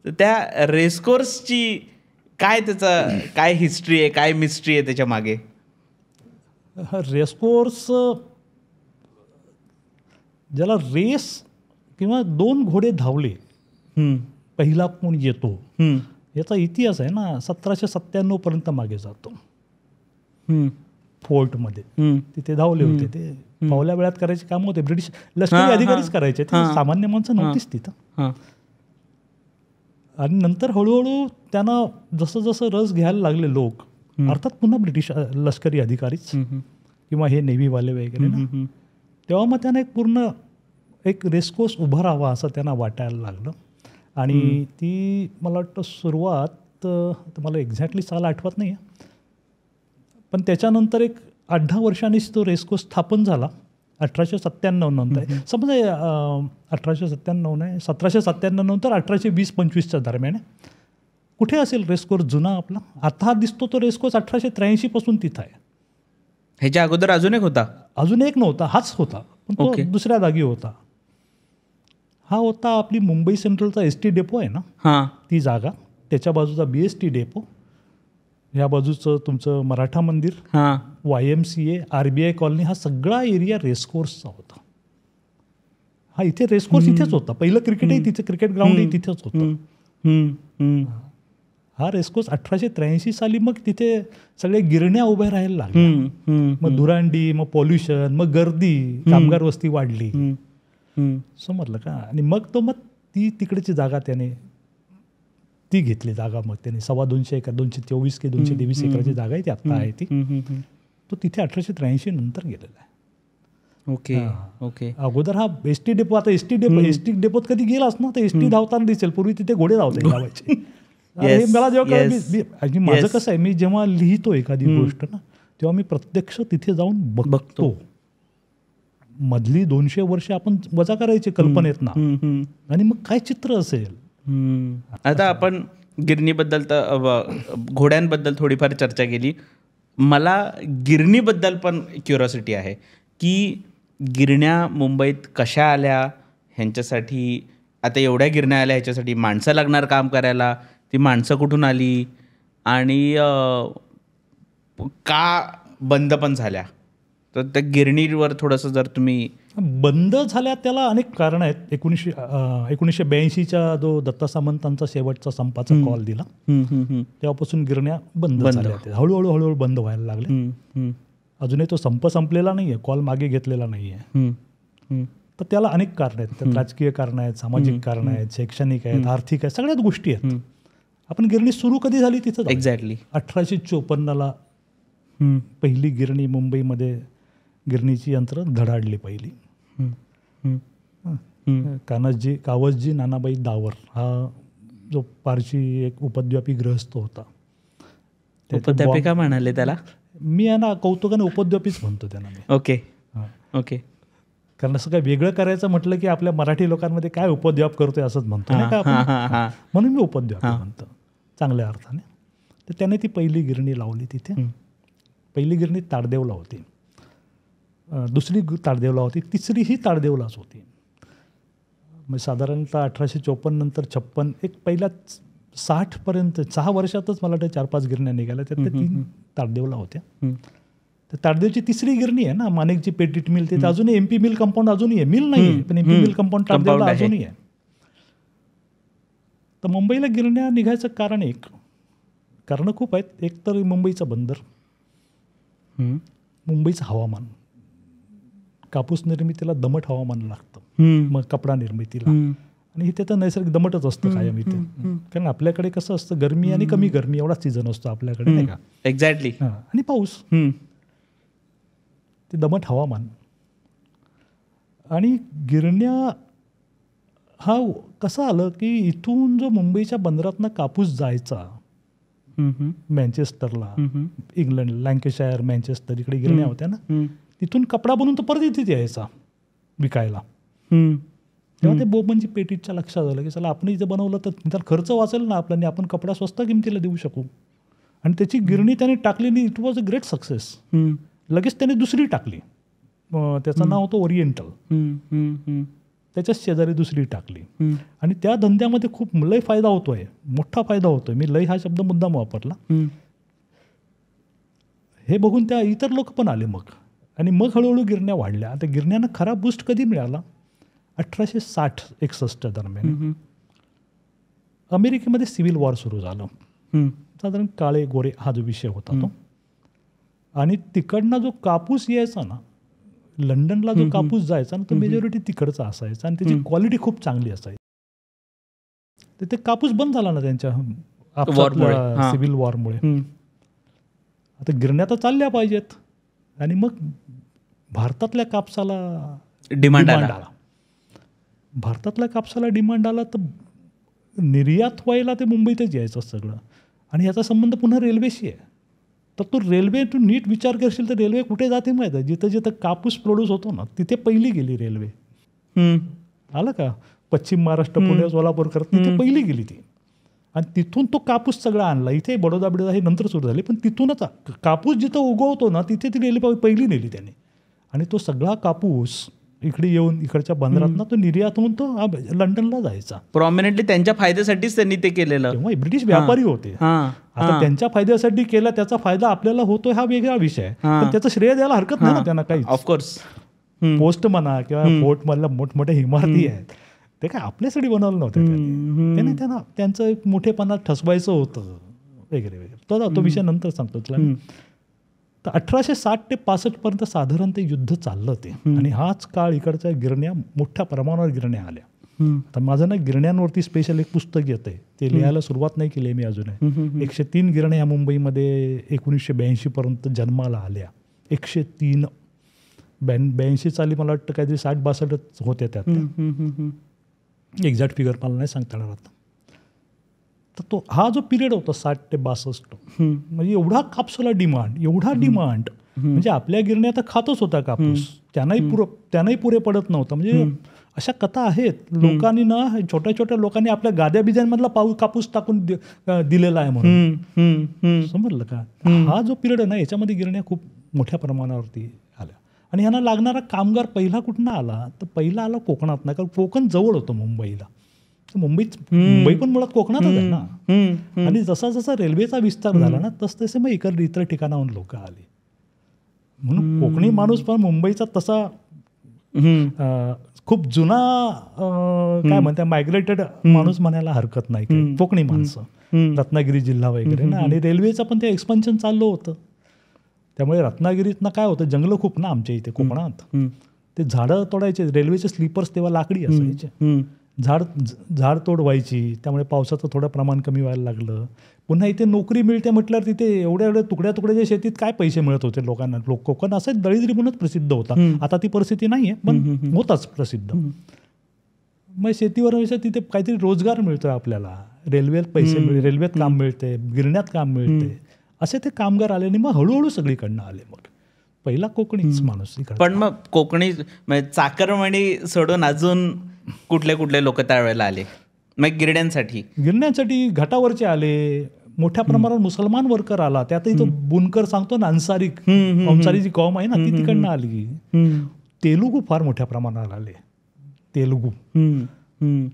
Speaker 2: तर त्या रेसकोर्सची काय, त्याचं काय हिस्ट्री आहे, काय मिस्ट्री आहे त्याच्या मागे?
Speaker 1: रेसकोर्स ज्याला रेस किंवा 2 घोडे धावले, पहिला कोण येतो, याचा इतिहास आहे ना 1797 पर्यंत मागे जातो. फोर्टमध्ये तिथे धावले होते. ते पावल्या वेळात करायचे काम होते, ब्रिटिश लष्करी अधिकारीच करायचे, सामान्य माणसं नव्हतीच तिथं. आणि नंतर हळूहळू त्यांना जसं जसं रस घ्यायला लागले लोक, अर्थात पुन्हा ब्रिटिश लष्करी अधिकारीच किंवा हे नेव्हीवाले वगैरे ना, तेव्हा मग त्यांना एक पूर्ण एक रेसकोर्स उभा राहावा असं त्यांना वाटायला लागलं. आणि ती मला वाटतं सुरुवात मला एक्झॅक्टली साल आठवत नाही आहे, पण त्याच्यानंतर एक 8-10 वर्षांनीच तो रेसकोर्स स्थापन झाला 1897 नंतर. समजा 1897 नाही, 1797 नंतर 1820-25च्या दरम्यान. कुठे असेल रेसकोर्स जुना आपला? आता हा दिसतो तो रेसकोर्स 1883 पासून तिथं आहे.
Speaker 2: ह्याच्या अगोदर अजून एक होता?
Speaker 1: अजून एक नव्हता, हाच होता, पण तो दुसऱ्या जागी होता. हा होता आपली मुंबई सेंट्रलचा ST डेपो आहे ना, ती जागा, त्याच्या बाजूचा BST डेपो, ह्या बाजूचं तुमचं मराठा मंदिर, YMCA, RBI कॉलनी, हा सगळा एरिया रेसकोर्सचा होता. हा इथे रेसकोर्स इथेच होता. पहिलं क्रिकेटही तिथे, क्रिकेट ग्राउंडही तिथेच होतं. हा रेसकोर्स 1883 साली मग तिथे सगळे गिरण्या उभ्या राहायला लागल्या. मग धुरांडी, मग पॉल्युशन, मग गर्दी, कामगार वस्ती वाढली, समजलं का? आणि मग ती तिकडेची जागा त्याने ती घेतली जागा. मग त्याने 224 एकर, 224 की 223 एकराची जागा आहे ती आत्ता आहे ती. तो तिथे 1883 नंतर गेलेला आहे.
Speaker 2: ओके.
Speaker 1: अगोदर हा ST डेपो, आता ST डेपोत कधी गेलास ना तर ST धावताना दिसेल. पूर्वी तिथे घोडे धावते लावायचे. हे मला जेव्हा माझं कसं आहे, मी जेव्हा लिहितो एखादी गोष्ट ना, तेव्हा मी प्रत्यक्ष तिथे जाऊन बघतो. मधली 200 वर्ष आपण वजा करायचे कल्पनेत ना, आणि मग काय चित्र असेल.
Speaker 2: आता आपण गिरणीबद्दल तर घोड्यांबद्दल थोडीफार चर्चा केली. मला गिरणीबद्दल पण क्युरिओसिटी आहे की गिरण्या मुंबईत कशा आल्या, ह्यांच्यासाठी आता एवढ्या गिरण्या आल्या, ह्याच्यासाठी माणसं लागणार काम करायला, ती माणसं कुठून आली आणि का बंद पण झाल्या, तर त्या गिरणीवर थोडंसं जर तुम्ही.
Speaker 1: बंद झाल्या त्याला अनेक कारणं आहेत. 1982च्या जो दत्ता सामंतांचा शेवटचा संपाचा कॉल दिला तेव्हापासून गिरण्या बंद झाल्या. हळूहळू बंद व्हायला लागले. अजूनही तो संप संपलेला नाही आहे, कॉल मागे घेतलेला नाही आहे. तर त्याला अनेक कारणं आहेत. त्यात राजकीय कारणं आहेत, सामाजिक कारणं आहेत, शैक्षणिक आहेत, आर्थिक आहेत, सगळ्याच गोष्टी आहेत. आपण गिरणी सुरू कधी झाली तिथं
Speaker 2: एक्झॅक्टली 1854
Speaker 1: पहिली गिरणी मुंबईमध्ये, गिरणीची यंत्र धडाडली पहिली. कावसजी नानाबाई दावर हा जो पारशी एक उपद्व्यापी गृहस्थ होता.
Speaker 2: उपद्व्यापी का म्हणाले त्याला?
Speaker 1: मी आहे ना कौतुकाने उपद्व्यापीच म्हणतो त्यांना मी.
Speaker 2: ओके.
Speaker 1: कारण असं काय वेगळं करायचं म्हटलं की आपल्या मराठी लोकांमध्ये काय उपद्व्याप करतोय असंच म्हणतो नाही का आपण, म्हणून मी उपद्व्यापी म्हणतो चांगल्या अर्थाने. तर त्याने ती पहिली गिरणी लावली तिथे. पहिली गिरणी ताडदेवला होती, दुसरी ताडदेवला होती, तिसरी ही ताडदेवलाच होती. म्हणजे साधारणतः 1854 नंतर 56 एक पहिल्या 60पर्यंत 6 वर्षातच मला वाटतं 4-5 गिरण्या निघाल्या. त्यात 3 ताडदेवला होत्या. तर ताडदेवची तिसरी गिरणी आहे ना, माणिकजी पेटीट मिल, ते अजूनही MP मिल कंपाऊंड अजूनही आहे. मिल नाही आहे पण MP मिल कंपाऊंड ताडदेवला अजूनही आहे. तर मुंबईला गिरण्या निघायचं कारणं खूप आहेत. एक तर मुंबईचं बंदर, मुंबईचं हवामान, कापूस निर्मितीला दमट हवामान लागतं, मग कपडा निर्मितीला, आणि इथे तर नैसर्गिक दमटच असतं कायम इथे. कारण आपल्याकडे कसं असतं, गरमी आणि कमी गरमी एवढाच सीझन असतो आपल्याकडे नाही का.
Speaker 2: एक्झॅक्टली.
Speaker 1: आणि पाऊस, ते दमट हवामान. आणि गिरण्या हा कसं आलं की इथून जो मुंबईच्या बंदरातनं कापूस जायचा मँचेस्टरला, इंग्लंड, लँकेशायर, मँचेस्टर, इकडे गिरण्या होत्या ना, तिथून कपडा बनवून तो परत इथे यायचा विकायला. तेव्हा ते बोबनजी पेटीटच्या लक्षात आलं की चला आपण इथे बनवलं तर त्याला खर्च वाचेल ना आपला, आणि आपण कपडा स्वस्त किमतीला देऊ शकू. आणि त्याची गिरणी त्याने टाकलेली, it was a great success. लगेच त्याने दुसरी टाकली, त्याचं नाव होतं ओरिएंटल. त्याच्याच शेजारी दुसरी टाकली. आणि त्या धंद्यामध्ये खूप लय फायदा होतोय, मोठा फायदा होतोय. मी लय हा शब्द मुद्दाम वापरला. हे बघून त्या इतर लोक पण आले मग, आणि मग हळूहळू गिरण्या वाढल्या. आता गिरण्यांना खरा बूस्ट कधी मिळाला? 1860-61 दरम्यान अमेरिकेमध्ये सिव्हिल वॉर सुरू झालं. साधारण काळे गोरे हा जो विषय होता तो. आणि तिकडनं जो कापूस यायचा ना, लंडनला जो कापूस जायचा ना, तो मेजॉरिटी तिकडचा असायचा आणि त्याची क्वालिटी खूप चांगली असायची. तर ते कापूस बंद झाला ना त्यांच्या सिव्हिल वॉरमुळे. आता गिरण्या तर चालल्या पाहिजेत आणि मग भारतातल्या कापसाला
Speaker 2: डिमांड आला.
Speaker 1: भारतातल्या कापसाला डिमांड आला तर निर्यात व्हायला ते मुंबईतच यायचं सगळं. आणि याचा संबंध पुन्हा रेल्वेशी आहे. तर तो रेल्वे तू नीट विचार करशील तर रेल्वे कुठे जाते माहिती आहे? जिथं जिथं कापूस प्रोड्यूस होतो ना तिथे पहिली गेली रेल्वे. आलं का? पश्चिम महाराष्ट्र, पुणे, सोलापूर करत तिथे पहिली गेली ती. आणि तिथून तो कापूस सगळा आणला. इथे बडोदा बिडोदा हे नंतर सुरू झाले, पण तिथूनच कापूस जिथं उगवतो ना तिथे ती रेल्वे पहिली नेली त्याने. आणि तो सगळा कापूस इकडे येऊन इकडच्या बंदरात तो निर्यात होऊन तो लंडनला जायचा.
Speaker 2: प्रॉमिनेंटली त्यांच्या फायद्यासाठीच त्यांनी ते केलेलं.
Speaker 1: तेव्हा ब्रिटिश व्यापारी होते. आता त्यांच्या फायद्यासाठी केला, त्याचा फायदा आपल्याला होतोय हा वेगळा विषय आहे. पण त्याचं श्रेय द्यायला हरकत नाही ना त्यांना काही.
Speaker 2: ऑफकोर्स
Speaker 1: पोस्ट म्हणा किंवा फोर्ट मधल्या मोठमोठ्या इमारती आहेत ते काय आपल्यासाठी बनवलं नव्हतं. त्याने त्यांना त्यांचं एक मोठेपणा ठसवायचं होतं वगैरे वगैरे. तो विषय नंतर सांगतो तुला. तर 1860 ते 65 पर्यंत साधारण ते युद्ध चाललं ते. आणि हाच काळ इकडच्या गिरण्या मोठ्या प्रमाणावर गिरण्या आल्या. तर माझं ना गिरण्यांवरती स्पेशल एक पुस्तक येत आहे, ते लिहायला सुरुवात नाही केली मी अजून. 103 गिरण्या ह्या मुंबईमध्ये 1982 पर्यंत जन्माला आल्या. 103. 82 साली मला वाटतं काहीतरी 60-62 होत्या त्यात. एक्झॅक्ट फिगर मला नाही सांगता येणार आता. तर तो हा जो पिरियड होता 60 ते 62 म्हणजे एवढा कापसाला डिमांड, एवढा डिमांड. म्हणजे आपल्या गिरण्या तर खातच होता कापूस, त्यांनाही पुरे पडत नव्हतं. म्हणजे अशा कथा आहेत. लोकांनी ना छोट्या छोट्या लोकांनी आपल्या गाद्या बिद्यांमधला कापूस टाकून दिलेला आहे म्हणून. समजलं का? हा जो पिरियड आहे ना याच्यामध्ये गिरण्या खूप मोठ्या प्रमाणावरती आल्या. आणि ह्यांना लागणारा कामगार पहिला कुठनं आला तर पहिला आला कोकणात ना, कारण कोकण जवळ होतं मुंबईला. मुंबई पण मुळात कोकणातच आहे ना. आणि जसा जसा रेल्वेचा विस्तार झाला ना तसतसे मग इतर ठिकाणाहून लोक आली. म्हणून कोकणी माणूस पण मुंबईचा तसा खूप जुना काय म्हणते मायग्रेटेड माणूस म्हणायला हरकत नाही. कोकणी माणसं रत्नागिरी जिल्हा वगैरे ना. आणि रेल्वेचं पण ते एक्सपान्शन चाललं होतं. त्यामुळे रत्नागिरीतनं काय होतं, जंगलं खूप ना आमच्या इथे कोकणात. ते झाडं तोडायचे, रेल्वेचे स्लीपर्स तेव्हा लाकडी असायचे. झाड तोड व्हायची, त्यामुळे पावसाचं थोडं प्रमाण कमी व्हायला लागलं. पुन्हा इथे नोकरी मिळते म्हटल्यावर तिथे एवढ्या तुकड्याच्या शेतीत काय पैसे मिळत होते लोकांना. कोकण असं दळिद्री म्हणूनच प्रसिद्ध होता. आता ती परिस्थिती नाही आहे पण होताच प्रसिद्ध. मग शेतीवर तिथे काहीतरी रोजगार मिळतोय आपल्याला, रेल्वेत पैसे मिळते, रेल्वेत काम मिळते, गिरण्यात काम मिळते, असे ते कामगार आले. आणि मग हळूहळू सगळीकडनं आले. मग पहिला कोकणीच माणूस.
Speaker 2: पण मग कोकणी चाकरमानी सोडून अजून कुठले लोक त्यावेळेला आले मग गिरण्यांसाठी?
Speaker 1: घाटावरचे आले, मोठ्या प्रमाणावर मुसलमान वर्कर आला. त्यात इथं बुनकर सांगतो ना, अन्सारी जी कॉम आहे ना ती तिकडनं आली. तेलुगू फार मोठ्या प्रमाणावर आले. तेलुगू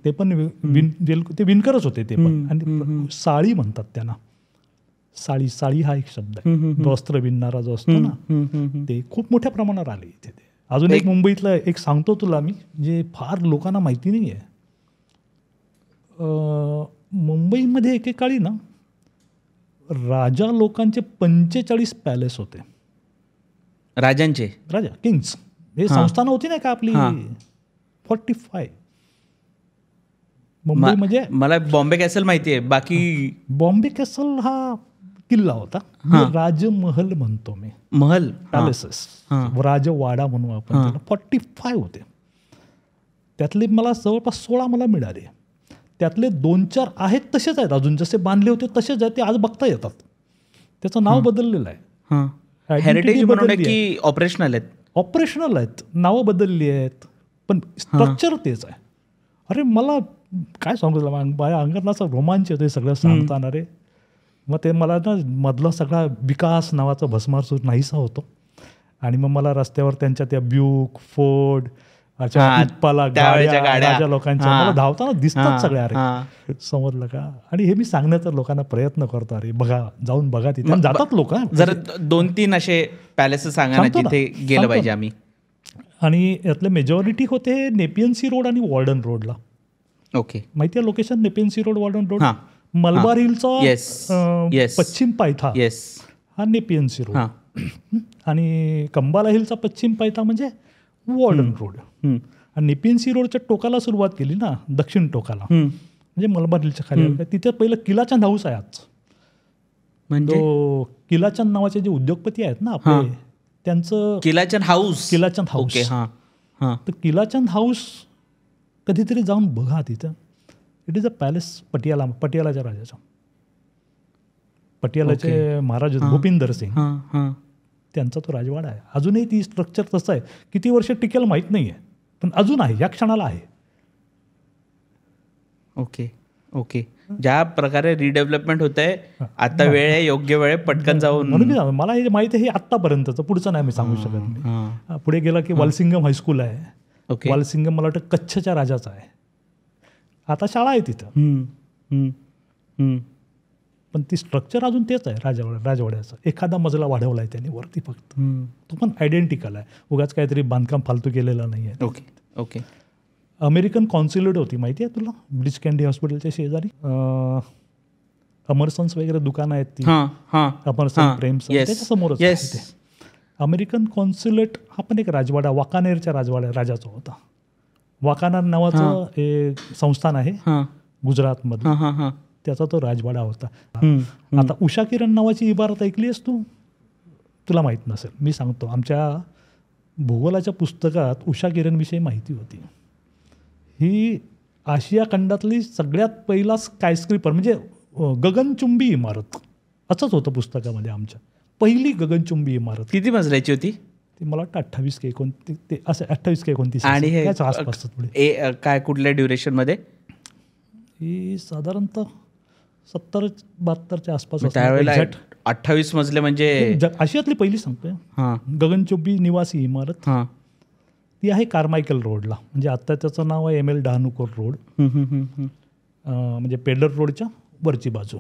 Speaker 1: ते पण ते विणकरच होते ते पण. आणि साळी म्हणतात त्यांना. साळी हा एक शब्द आहे. वस्त्र विणणारा जो असतो ना ते खूप मोठ्या प्रमाणावर आले इथे. ते अजून एक मुंबईतलं एक सांगतो तुला मी, जे फार लोकांना माहिती नाही आहे. मुंबईमध्ये एकेकाळी ना राजा लोकांचे 45 पॅलेस होते.
Speaker 2: राजा
Speaker 1: किंग्स हे संस्थान होती नाही का आपली. 45. मुंबई म्हणजे
Speaker 2: मला बॉम्बे कॅसल माहिती आहे. बाकी
Speaker 1: बॉम्बे कॅसल हा किल्ला होता. राजमहल म्हणतो मी.
Speaker 2: महल,
Speaker 1: पॅलेसेस, राजवाडा म्हणू आपण त्याला. 45 होते. त्यातले मला जवळपास 16 मला मिळाले. त्यातले 2-4 आहेत तसेच आहेत अजून, जसे बांधले होते तसेच आहेत. ते आज बघता येतात. त्याचं नाव बदललेलं आहे.
Speaker 2: हेरिटेज म्हणून की ऑपरेशनल
Speaker 1: आहेत. नावं बदलली आहेत पण स्ट्रक्चर तेच आहे. अरे मला काय सांगू तुला, माझ्या अंगात असं रोमांच येतो हे सगळं सांगताना रे. मग ते मला ना मधला सगळा विकास नावाचा भस्मासूर नाहीसा होतो. आणि मग मला रस्त्यावर त्यांच्या त्या ब्यूक, फोर्ड, गाड्या लोकांच्या मला धावताना दिसतात सगळ्या. अरे समजलं का? आणि हे मी सांगण्याचा लोकांना प्रयत्न करतो. अरे बघा, जाऊन बघा, तिथे जातात लोक.
Speaker 2: जर 2-3 असे पॅलेसेस सांगा तिथे गेलं पाहिजे आम्ही.
Speaker 1: आणि यातले मेजॉरिटी होते नेपियन सी रोड आणि वॉर्डन रोडला.
Speaker 2: ओके,
Speaker 1: माहिती आहे location? Nepean Sea Road, Warden Road. Malabar हिलचा पश्चिम पायथा हा नेपियन सी रोड. आणि कंबाला हिलचा पश्चिम पायथा म्हणजे वॉर्डन रोड. आणि नेपियन सी रोडच्या टोकाला सुरुवात केली ना, दक्षिण टोकाला म्हणजे मलबार हिलच्या खाली. तिथे पहिलं किला चंद हाऊस आहे आज.
Speaker 2: म्हणजे
Speaker 1: जो किलाचंद नावाचे जे उद्योगपती आहेत ना आपले, त्यांचं
Speaker 2: किलाचंद हाऊस.
Speaker 1: ओके,
Speaker 2: हां हां.
Speaker 1: तर किलाचंद हाऊस कधीतरी जाऊन बघा तिथं. इट इज अ पॅलेस पटियालाच्या राजाचा. पटियालाचे महाराज भूपिंदर सिंग, त्यांचा तो राजवाडा आहे. अजूनही ती स्ट्रक्चर तसं आहे. किती वर्ष टिकेल माहीत नाही आहे, पण अजून आहे, या क्षणाला आहे.
Speaker 2: ओके. ज्या प्रकारे रिडेव्हलपमेंट होत आहे आता, वेळ आहे, योग्य वेळ पटकन जाऊन.
Speaker 1: म्हणून मला हे माहिती आहे, हे आत्तापर्यंतचं, पुढचं नाही मी सांगू शकत नाही. पुढे गेला की वालसिंगम हायस्कूल आहे. वालसिंगम मला वाटतं कच्छच्या राजाचा आहे. आता शाळा आहे तिथं, पण ती स्ट्रक्चर अजून तेच आहे राजवाड्याचं. एखादा मजला वाढवला आहे त्यांनी वरती फक्त, तो पण आयडेंटिकल आहे. उगाच काहीतरी बांधकाम फालतू केलेलं नाही आहे.
Speaker 2: ओके.
Speaker 1: अमेरिकन कॉन्स्युलेट होती, माहिती आहे तुला, ब्रिज कँडी हॉस्पिटलच्या शेजारी. अमरसन्स वगैरे दुकानं आहेत ती, अमरसन प्रेम्स, त्याच्या समोरच आहे ते. अमेरिकन कॉन्स्युलेट हा पण एक राजवाडा, वाकानेरच्या राजाचा होता. वाकानेर नावाचं एक संस्थान आहे गुजरातमध्ये, त्याचा तो राजवाडा होता. आता उषा किरण नावाची इमारत ऐकली आहेस तू? तुला माहीत नसेल, मी सांगतो. आमच्या भूगोलाच्या पुस्तकात उषा किरणविषयी माहिती होती. ही आशिया खंडातली सगळ्यात पहिला स्कायस्क्रीपर, म्हणजे गगनचुंबी इमारत, असंच होतं पुस्तकामध्ये आमच्या. पहिली गगनचुंबी इमारत.
Speaker 2: किती मजल्याची होती
Speaker 1: ती? मला वाटतं 28 की 29.
Speaker 2: आणि
Speaker 1: आसपास.
Speaker 2: काय कुठल्या ड्युरेशनमध्ये?
Speaker 1: ही साधारणतः 70-72च्या आसपास.
Speaker 2: त्यावेळेला 28 मजले म्हणजे
Speaker 1: आशियातली पहिली सांगतोय गगनचुंबी निवासी इमारत. ती आहे कार्मायकल रोडला, म्हणजे आता त्याचं नाव आहे ML डहाणूकर रोड, म्हणजे पेडर रोडच्या वरची बाजू.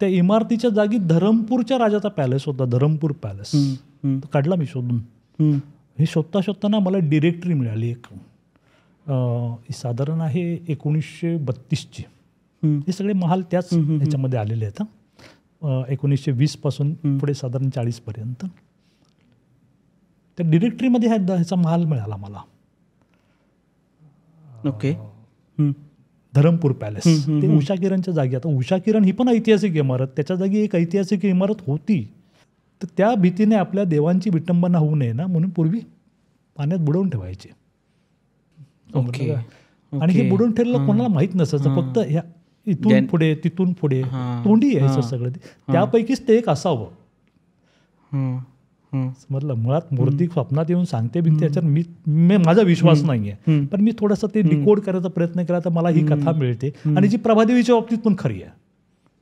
Speaker 1: त्या इमारतीच्या जागी धरमपूरच्या राजाचा पॅलेस होता, धरमपूर पॅलेस. काढला मी शोधून. हे शोधताना मला डिरेक्टरी मिळाली एक, साधारण आहे 1932ची. हे सगळे महाल त्याच ह्याच्यामध्ये आलेले आहेत. 1920 पासून पुढे साधारण 40 पर्यंत. त्या डिरेक्टरीमध्ये ह्याचा महाल मिळाला मला.
Speaker 2: ओके.
Speaker 1: धरमपूर पॅलेस ते उषा किरणच्या जागी. आता उषा किरण ही पण ऐतिहासिक इमारत, त्याच्या जागी एक ऐतिहासिक इमारत होती. तर त्या भीतीने आपल्या देवांची विटंबना होऊ नये ना, म्हणून पूर्वी पाण्यात बुडवून ठेवायचे. आणि हे बुडवून ठेवलं कोणाला माहीत नसायचं, फक्त ह्या इथून पुढे तिथून पुढे तोंडी यायचं सगळं. त्यापैकीच ते एक असावं. समजलं. मुळात मूर्ती स्वप्नात येऊन सांगते बिनते याच्यात माझा विश्वास नाहीये, पण मी थोडंसं ते डिकोड करायचा प्रयत्न केला तर मला ही कथा मिळते. आणि जी प्रभादेवीच्या बाबतीत पण खरी आहे.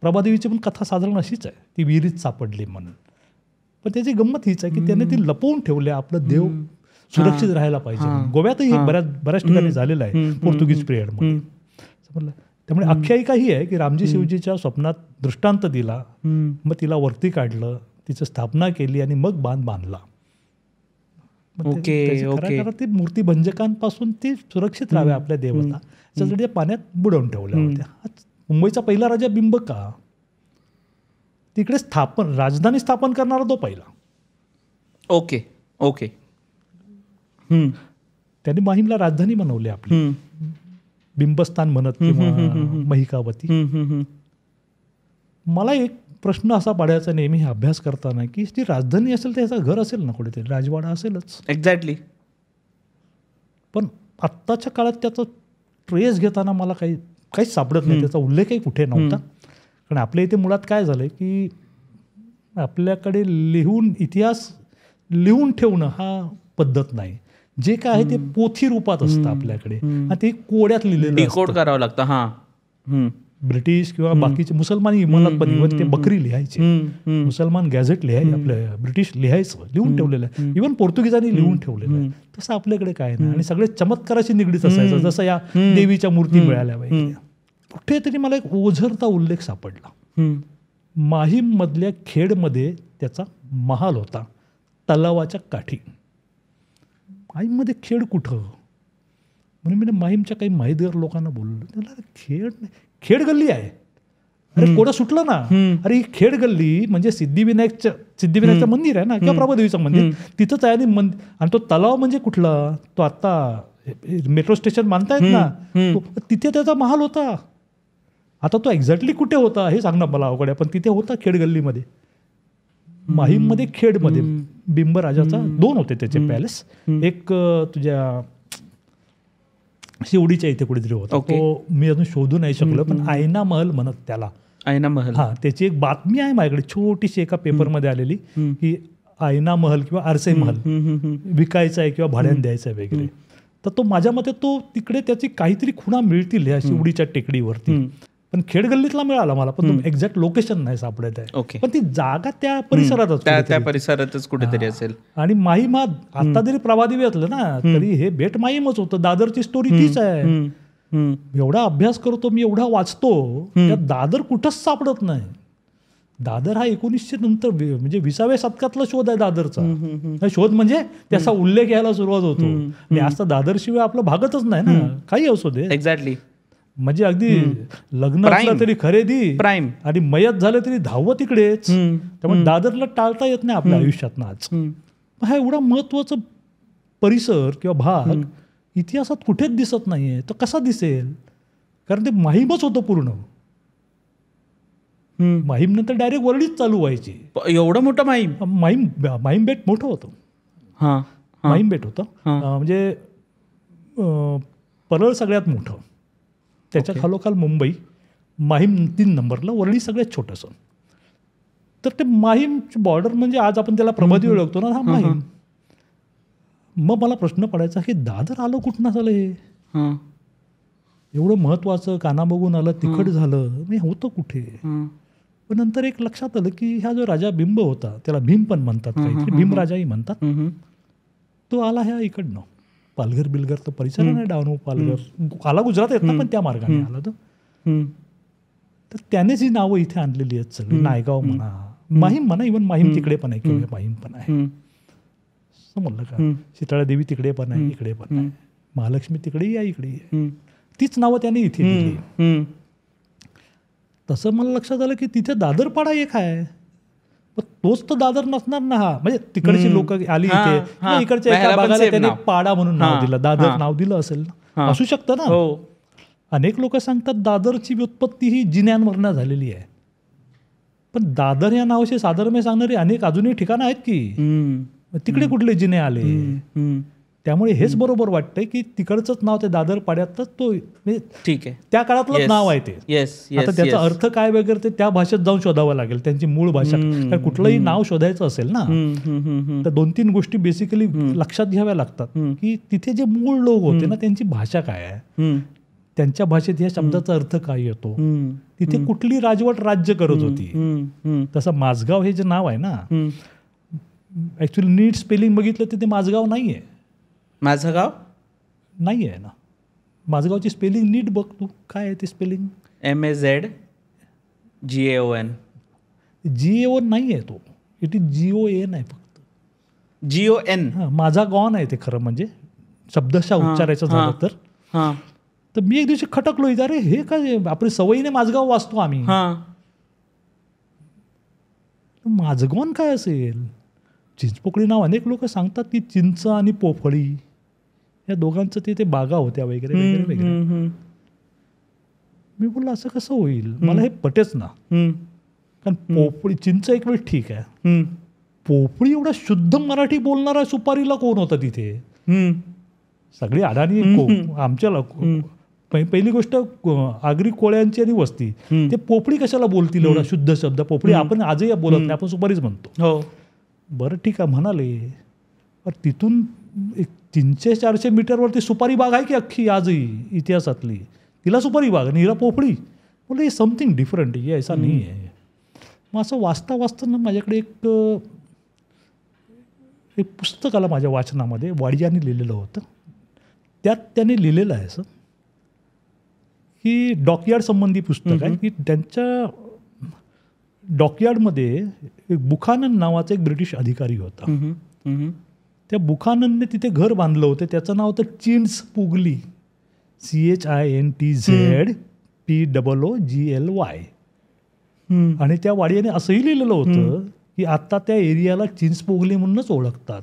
Speaker 1: प्रभादेवीची पण कथा साधारण अशीच आहे, ती विहिरीत सापडली म्हणून. पण त्याची गंमत हीच आहे की त्याने ती लपवून ठेवले, आपलं देव सुरक्षित राहायला पाहिजे. गोव्यातही बऱ्याच ठिकाणी झालेलं आहे पोर्तुगीज पिरियडमध्ये. समजलं. त्यामुळे आख्यायिका ही आहे की रामजी शिवजीच्या स्वप्नात दृष्टांत दिला, मग तिला वरती काढलं, तिची स्थापना केली आणि मग बांधला. ती मूर्ती भंजकांपासून ती सुरक्षित राहाव्या आपल्या देवता, त्यासाठी पाण्यात बुडवून ठेवल्या होत्या. मुंबईचा पहिला राजा बिंबका, तिकडे राजधानी स्थापन करणारा तो पहिला.
Speaker 2: ओके.
Speaker 1: त्यांनी माहीमला राजधानी बनवली आपली, बिंबस्थान म्हणत किंवा महिकावती. मला एक प्रश्न असा पडायचा नेहमी हे अभ्यास करताना की ती राजधानी असेल तर याचं घर असेल ना कुठेतरी, राजवाडा असेलच.
Speaker 2: एक्झॅक्टली.
Speaker 1: पण आत्ताच्या काळात त्याचा ट्रेस घेताना मला काहीच सापडत नाही, त्याचा उल्लेखही कुठे नव्हता. कारण आपल्या इथे मुळात काय झालं की आपल्याकडे इतिहास लिहून ठेवणं हा पद्धत नाही. जे काय आहे ते पोथी रूपात असतं आपल्याकडे, आणि ते कोड्यात लिहिलेलं,
Speaker 2: डिकोड करावं लागतं.
Speaker 1: ब्रिटिश किंवा बाकीचे मुसलमान इमारत पण इव्हन ते बकरी लिहायचे, मुसलमान गॅझेट लिहायचे, आपल्या ब्रिटिश लिहून ठेवलेलं आहे. इव्हन पोर्तुगीजांनी लिहून ठेवलेलं आहे. तसं आपल्याकडे काय नाही. आणि सगळे चमत्काराशी निगडीत असायचं, जसं या देवीच्या मूर्ती मिळाल्या पाहिजे. कुठेतरी मला एक ओझरता उल्लेख सापडला. माहीम मधल्या खेडमध्ये त्याचा महाल होता, तलावाच्या काठी. माहीममध्ये खेड कुठं म्हणून मी माहीमच्या काही माहितगार लोकांना बोललो. त्याला खेड गल्ली आहे. अरे कोडं सुटलं ना. अरे ही खेड गल्ली म्हणजे सिद्धिविनायकचं मंदिर आहे ना, किंवा प्रभादेवीचं मंदिर तिथंच आहे. आणि तो तलाव म्हणजे कुठला, तो आता मेट्रो स्टेशन बांधतायत ना, तिथे त्याचा महाल होता. आता तो एक्झॅक्टली कुठे होता हे सांग ना मला अवघड आहे, पण तिथे होता खेडगल्लीमध्ये, माहीममध्ये, खेडमध्ये. बिंबराजाचा 2 होते त्याचे पॅलेस. एक तुझ्या शिवडीच्या इथे कुठेतरी होता, तो मी अजून शोधू नाही शकलो, पण आयना महल म्हणत त्याला.
Speaker 2: आयना महल,
Speaker 1: हा, त्याची एक बातमी आहे माझ्याकडे छोटीशी एका पेपरमध्ये आलेली, की आयना महल किंवा आरसे महल विकायचा आहे किंवा भाड्याने द्यायचा आहे वगैरे. तर तो माझ्या मते तो तिकडे त्याची काहीतरी खुणा मिळतील ह्या शिवडीच्या टेकडीवरती, पण खेडगल्लीतला मिळाला मला, पण तो एक्झॅक्ट लोकेशन नाही सापडत आहे. पण ती जागा त्या परिसरातच,
Speaker 2: त्या परिसरातच कुठेतरी असेल.
Speaker 1: आणि माहीम आता जरी प्रभादेवी असलं ना तरी हे बेट माहीमच होतं. दादरची स्टोरी तीच आहे. एवढा अभ्यास करतो मी, एवढा वाचतो, त्यात दादर कुठंच सापडत नाही. दादर हा 1900 नंतर म्हणजे 20व्या शतकातला शोध आहे दादरचा. शोध म्हणजे त्याचा उल्लेख यायला सुरुवात होतो. आणि आज तर दादरशिवाय आपलं भागतच नाही ना, काही असू दे.
Speaker 2: एक्झॅक्टली. म्हणजे
Speaker 1: अगदी लग्न असलं तरी खरेदी,
Speaker 2: प्राईम,
Speaker 1: आणि मयत झालं तरी धावं तिकडेच. त्यामुळे दादरला टाळता येत नाही आपल्या आयुष्यात आज. हा एवढा महत्वाचा परिसर किंवा भाग इतिहासात कुठेच दिसत नाहीये. तर कसा दिसेल? कारण ते माहीमच होतं पूर्ण. माहीम नंतर डायरेक्ट वरळीच चालू व्हायची.
Speaker 2: एवढं मोठं
Speaker 1: माहीम बेट मोठं होतं. माहीम बेट होतं म्हणजे परळ सगळ्यात मोठं, त्याच्या खालोखाल मुंबई, माहीम 3 नंबरला, वरळी सगळ्यात छोटंसं. तर ते माहीमची बॉर्डर म्हणजे आज आपण त्याला प्रभादेवी ओळखतो ना, हा माहीम. मग मला प्रश्न पडायचा की दादर आलं कुठनं झालं हे? एवढं महत्वाचं, काना बघून आलं, तिखट झालं, मी होतं कुठे? पण नंतर एक लक्षात आलं की हा जो राजा बिंब होता, त्याला भीम पण म्हणतात, काहीतरी भीमराजाही म्हणतात, तो आला ह्या इकडनं, पालघर बिलघर तर परिसर नाही, डहाणू पालघर आला, गुजरात येत ना, पण त्या मार्गाने आला. तर त्यानेच ही नावं इथे आणलेली आहेत सगळी. नायगाव म्हणा, माहीम म्हणा, इव्हन माहीम तिकडे पण आहे किंवा माहीम पण आहे, समजलं का? शीतळा देवी तिकडे पण आहे, इकडे पण आहे, महालक्ष्मी तिकडे या, इकडे आहे. तीच नावं त्याने इथे दिली. तसं मला लक्षात आलं की तिथे दादरपाडा एक आहे, पण तोच तर दादर नसणार ना. हा म्हणजे तिकडची लोक आली इथे, इकडच्या एका भागाला त्याने पाडा म्हणून नाव दिलं, दादर नाव दिलं असेल ना, असू शकतं ना. अनेक लोक सांगतात दादरची व्युत्पत्ती ही जिन्यांवरनं झालेली आहे, पण दादर या नावाशी साधर्म्य सांगणारी अनेक अजूनही ठिकाणं आहेत की, तिकडे कुठले जिने आले. त्यामुळे हेच बरोबर वाटतंय की तिकडचंच नाव ते दादर पाड्यातच, तो ठीक आहे, त्या काळातलं नाव आहे ते. आता त्याचा अर्थ काय वगैरे ते त्या भाषेत जाऊन शोधावं लागेल, त्यांची मूळ भाषा. कारण कुठलंही नाव शोधायचं असेल ना, तर 2-3 गोष्टी बेसिकली लक्षात घ्याव्या लागतात की तिथे जे मूळ लोक होते ना, त्यांची भाषा काय आहे, त्यांच्या भाषेत या शब्दाचा अर्थ काय येतो, तिथे कुठली राजवट राज्य करत होती. तसं माझगाव हे जे नाव आहे ना, ऍक्च्युअली नीट स्पेलिंग बघितलं तर ते माझगाव नाहीये.
Speaker 2: माझं गाव
Speaker 1: नाही आहे ना, माझगावची स्पेलिंग नीट बघ तू, काय आहे ते स्पेलिंग?
Speaker 2: MAZGAON.
Speaker 1: GAON नाही आहे तो, इट इज GON आहे फक्त.
Speaker 2: GON.
Speaker 1: माझा गॉन आहे ते खरं म्हणजे शब्दशः उच्चारायचं झालं तर. तर मी एक दिवशी खटकलो, अरे हे काय, आपली सवयीने माझगाव वाचतो आम्ही, माझगॉन काय असेल? चिंचपोकळी नाव अनेक लोक सांगतात की चिंच आणि पोफळी या दोघांचं ते बागा होत्या वगैरे वगैरे वगैरे. मी बोललो असं कसं होईल, मला हे पटेच ना. कारण पोफळी, चिंच एक वेळ ठीक आहे, पोफळी एवढा शुद्ध मराठी बोलणारा सुपारीला कोण होता तिथे? सगळी अडाणी आमच्या. पहिली गोष्ट आगरी कोळ्यांची आणि वस्ती, ते पोपळी कशाला बोलतील एवढा शुद्ध शब्द? पोपळी आपण आजही बोलत नाही, आपण सुपारीच म्हणतो. बरं ठीक आहे म्हणाले, तिथून 300-400 मीटरवरती सुपारी बाग आहे की अख्खी आजही इतिहासातली, तिला सुपारी बाग आणि हिला पोपळी. बोलले हे समथिंग डिफरंट, ये ऐसा नाही आहे. मग असं वाचता वाचताना माझ्याकडे एक पुस्तक आलं माझ्या वाचनामध्ये, वाडियाने लिहिलेलं होतं. त्यात त्याने लिहिलेलं आहे असं की डॉकयार्ड संबंधी पुस्तक आहे, की त्यांच्या डॉकयार्डमध्ये एक बुखानन नावाचा एक ब्रिटिश अधिकारी होता. त्या बुखाननने तिथे घर बांधलं होतं, त्याचं नाव होतं चिंट्स पुगली, CHINTZPOOGLY. आणि त्या वाडियाने असंही लिहिलेलं होतं की आता त्या एरियाला चिंचपोगली म्हणूनच ओळखतात.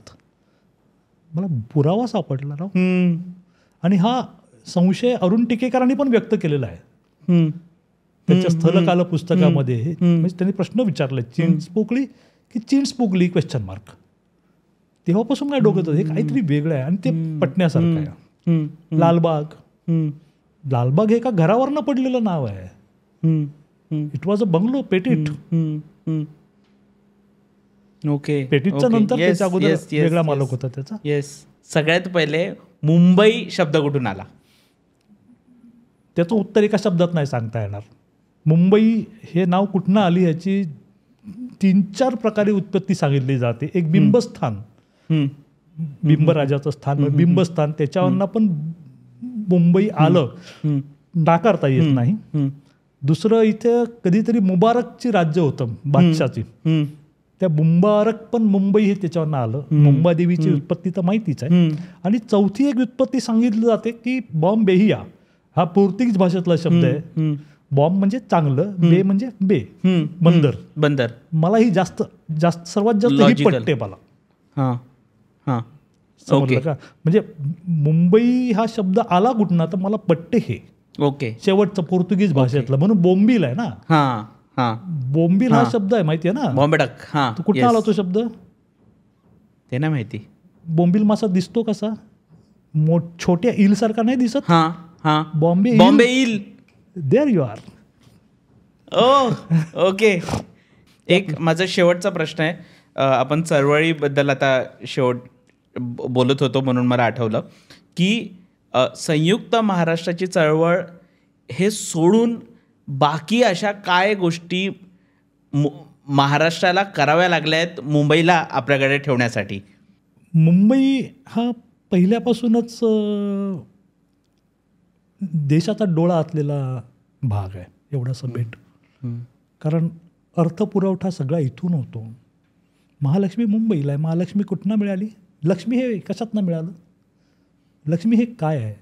Speaker 1: मला पुरावा सापडला राव. आणि हा संशय अरुण टिकेकरांनी पण व्यक्त केलेला आहे त्याच्या स्थलकाल पुस्तकामध्ये म्हणजे त्यांनी प्रश्न विचारले, चिंच पोकळी की चिंच पोकली क्वेश्चन मार्क. तेव्हापासून काय डोक्यात हे काहीतरी वेगळं आहे आणि ते पटण्यासारखं आहे. लालबाग हे एका घरावरनं पडलेलं नाव आहे. It was a bungalow Petit.
Speaker 2: Okay.
Speaker 1: पेटिटच्या नंतर त्याच्या अगोदर वेगळा मालक होता त्याचा.
Speaker 2: येस. सगळ्यात पहिले मुंबई शब्द कुठून आला?
Speaker 1: त्याचं उत्तर एका शब्दात नाही सांगता येणार. मुंबई हे नाव कुठनं आली याची 3-4 प्रकारे उत्पत्ती सांगितली जाते. एक बिंबस्थान, बिंबराजाचं स्थान, बिंबस्थान, त्याच्यावरनं पण मुंबई आलं, नाकारता येत नाही. दुसरं इथे कधीतरी मुबारकची राज्य होतं बादशाची, त्या मुबारक पण मुंबई हे त्याच्यावरनं आलं. मुंबादेवीची उत्पत्ती तर माहितीच आहे. आणि चौथी एक उत्पत्ती सांगितली जाते की बॉम्बेहिया हा पोर्तुगीज भाषेतला शब्द आहे. बॉम्ब म्हणजे चांगलं, बे म्हणजे बे, बंदर.
Speaker 2: बंदर.
Speaker 1: मला ही जास्त सर्वात जास्त ही पटते मला. समजलं का? म्हणजे मुंबई हा शब्द आला कुठनं तर मला पटते हे.
Speaker 2: ओके.
Speaker 1: शेवटचं पोर्तुगीज भाषेतलं म्हणून बोंबील आहे ना. बोंबील हा शब्द आहे, माहिती आहे ना?
Speaker 2: बॉम्बेडक.
Speaker 1: तो कुठं आला तो शब्द?
Speaker 2: ते नाही माहिती.
Speaker 1: बोंबील मासा दिसतो कसा? छोट्या ईल सारखा नाही दिसत?
Speaker 2: बॉम्बे ईल.
Speaker 1: There you are.
Speaker 2: ओके. एक माझा शेवटचा प्रश्न आहे. आपण चळवळीबद्दल आता शेवट बोलत होतो म्हणून मला आठवलं की संयुक्त महाराष्ट्राची चळवळ हे सोडून बाकी अशा काय गोष्टी महाराष्ट्राला कराव्या लागल्या आहेत मुंबईला आपल्याकडे ठेवण्यासाठी?
Speaker 1: मुंबई हा पहिल्यापासूनच देशाचा डोळा असलेला भाग आहे, एवढासा बेट. कारण अर्थपुरवठा सगळा इथून होतो. महालक्ष्मी मुंबईला आहे. महालक्ष्मी कुठनं मिळाली? लक्ष्मी हे कशातनं मिळालं? लक्ष्मी हे काय आहे?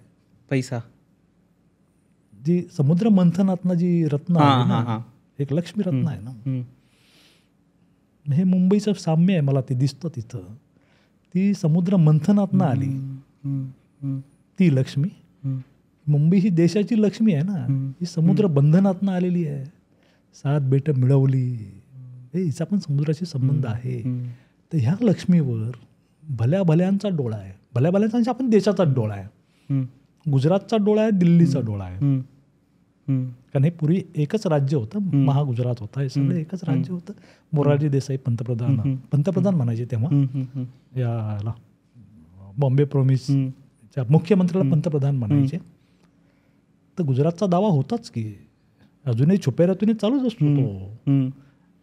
Speaker 2: पैसा.
Speaker 1: जी समुद्र मंथनातनं जी रत्न आहे ना, एक लक्ष्मी रत्न आहे ना, हे मुंबईचं साम्य आहे. मला ते दिसतं तिथं. ती समुद्र मंथनातनं आली ती लक्ष्मी. मुंबई ही देशाची लक्ष्मी आहे ना, ही समुद्र बंधनातनं आलेली आहे. 7 बेटं मिळवली, हिचा पण समुद्राशी संबंध आहे. तर ह्या लक्ष्मीवर भल्या भल्यांचा डोळा आहे. भल्या भल्यांचा आपण देशाचा डोळा आहे. गुजरातचा डोळा आहे, दिल्लीचा डोळा आहे. कारण हे पूर्वी एकच राज्य होतं, महागुजरात होता. हे सगळं एकच राज्य होतं. मोरारजी देसाई पंतप्रधान म्हणायचे तेव्हा. याला बॉम्बे प्रोमिसच्या मुख्यमंत्र्याला पंतप्रधान म्हणायचे. तर गुजरातचा दावा होताच की, अजूनही छुपेऱ्यातून चालूच असतो तो.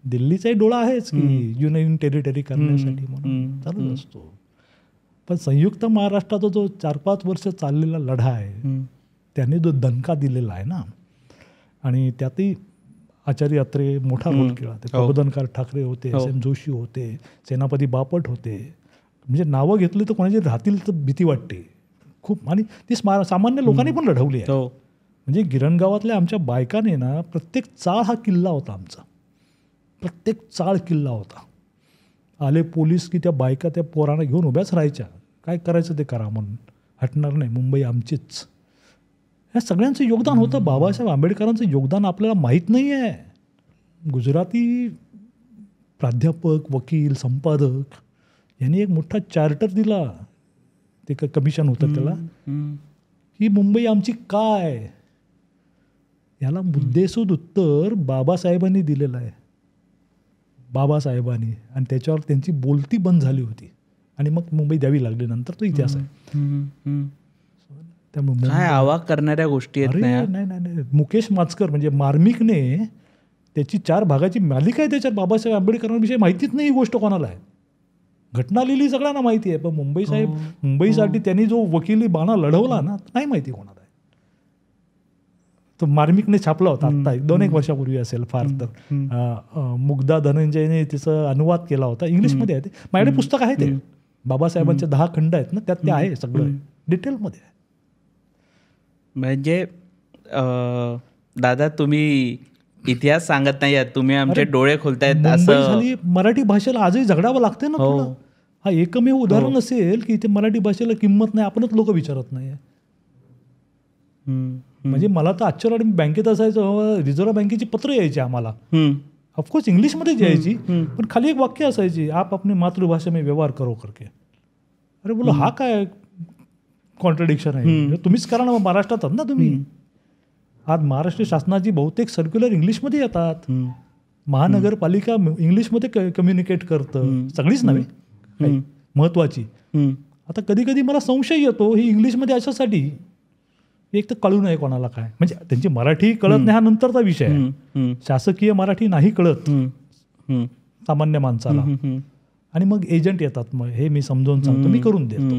Speaker 1: दिल्लीचाही डोळा आहेच की युनियन टेरिटरी करण्यासाठी म्हणून चालूच असतो. पण संयुक्त महाराष्ट्राचा जो 4-5 वर्ष चाललेला लढा आहे, त्याने जो दणका दिलेला आहे ना, आणि त्यातही आचार्य अत्रे मोठा रोल केला. ते प्रबोधनकार ठाकरे होते, SM जोशी होते, सेनापती बापट होते. म्हणजे नावं घेतली तर कोणाची राहतील तर भीती वाटते खूप. आणि ती सामान्य लोकांनी पण लढवली आहे. म्हणजे गिरणगावातल्या आमच्या बायकाने ना, प्रत्येक चाळ हा किल्ला होता आमचा. प्रत्येक चाळ किल्ला होता. आले पोलीस की त्या बायका त्या पोरांना घेऊन उभ्याच राहायच्या. काय करायचं ते करा म्हणून, हटणार नाही, मुंबई आमचीच. ह्या सगळ्यांचं योगदान होतं. बाबासाहेब आंबेडकरांचं योगदान आपल्याला माहीत नाही आहे. गुजराती प्राध्यापक, वकील, संपादक यांनी एक मोठा चार्टर दिला. ते कमिशन होतं त्याला, ही मुंबई आमची काय, याला मुद्देसूद उत्तर बाबासाहेबांनी दिलेलं आहे. बाबासाहेबांनी. आणि त्याच्यावर त्यांची बोलती बंद झाली होती आणि मग मुंबई द्यावी लागली. नंतर तो इतिहास आहे. त्यामुळे
Speaker 2: काय आवाक करणाऱ्या गोष्टी आहेत.
Speaker 1: नाही, मुकेश माचकर म्हणजे मार्मिकने त्याची 4 भागाची मालिका आहे. त्याच्यात बाबासाहेब आंबेडकरांविषयी माहितीच नाही ही गोष्ट कोणाला आहे. घटना लिहिली सगळ्यांना माहिती आहे, पण मुंबईसाठी त्यांनी जो वकिली बाणा लढवला ना, नाही माहिती कोणाला आहे. तो मार्मिकने छापला होता आत्ता 2-1 वर्षापूर्वी असेल फार तर. मुग्धा धनंजयने तिचा अनुवाद केला होता, इंग्लिशमध्ये आहे ते. माझ्याकडे पुस्तक आहे ते. बाबासाहेबांचे 10 खंड आहेत ना, त्यात ते आहे सगळं डिटेलमध्ये आहे.
Speaker 2: म्हणजे दादा तुम्ही इतिहास सांगत नाही आहात, तुम्ही आमचे डोळे खोलतायत. असं
Speaker 1: मराठी भाषेला आजही झगडावं लागते ना तुला. हा एकमेव उदाहरण असेल की इथे मराठी भाषेला किंमत नाही, आपणच लोक विचारत नाही. म्हणजे मला तर आजच्या मी बँकेत असायचं, रिझर्व्ह बँकेची पत्र यायची आम्हाला, ऑफकोर्स इंग्लिशमध्येच यायची, पण खाली एक वाक्य असायची, आप अपनी मातृभाषा में व्यवहार करो करके. अरे बोलो हा काय कॉन्ट्रडिक्शन आहे, तुम्हीच करा ना, महाराष्ट्रात ना तुम्ही. आज महाराष्ट्र शासनाची बहुतेक सर्क्युलर इंग्लिशमध्ये येतात, महानगरपालिका इंग्लिशमध्ये कम्युनिकेट करतं, सगळीच नव्हे महत्वाची. आता कधी कधी मला संशय येतो ही इंग्लिशमध्ये अशासाठी, एक तर कळू नये कोणाला काय, म्हणजे त्यांची मराठी कळत नाही हा नंतरचा विषय आहे, शासकीय मराठी नाही कळत सामान्य माणसाला, आणि मग एजंट येतात, मग हे मी समजावून सांगतो, मी करून देतो.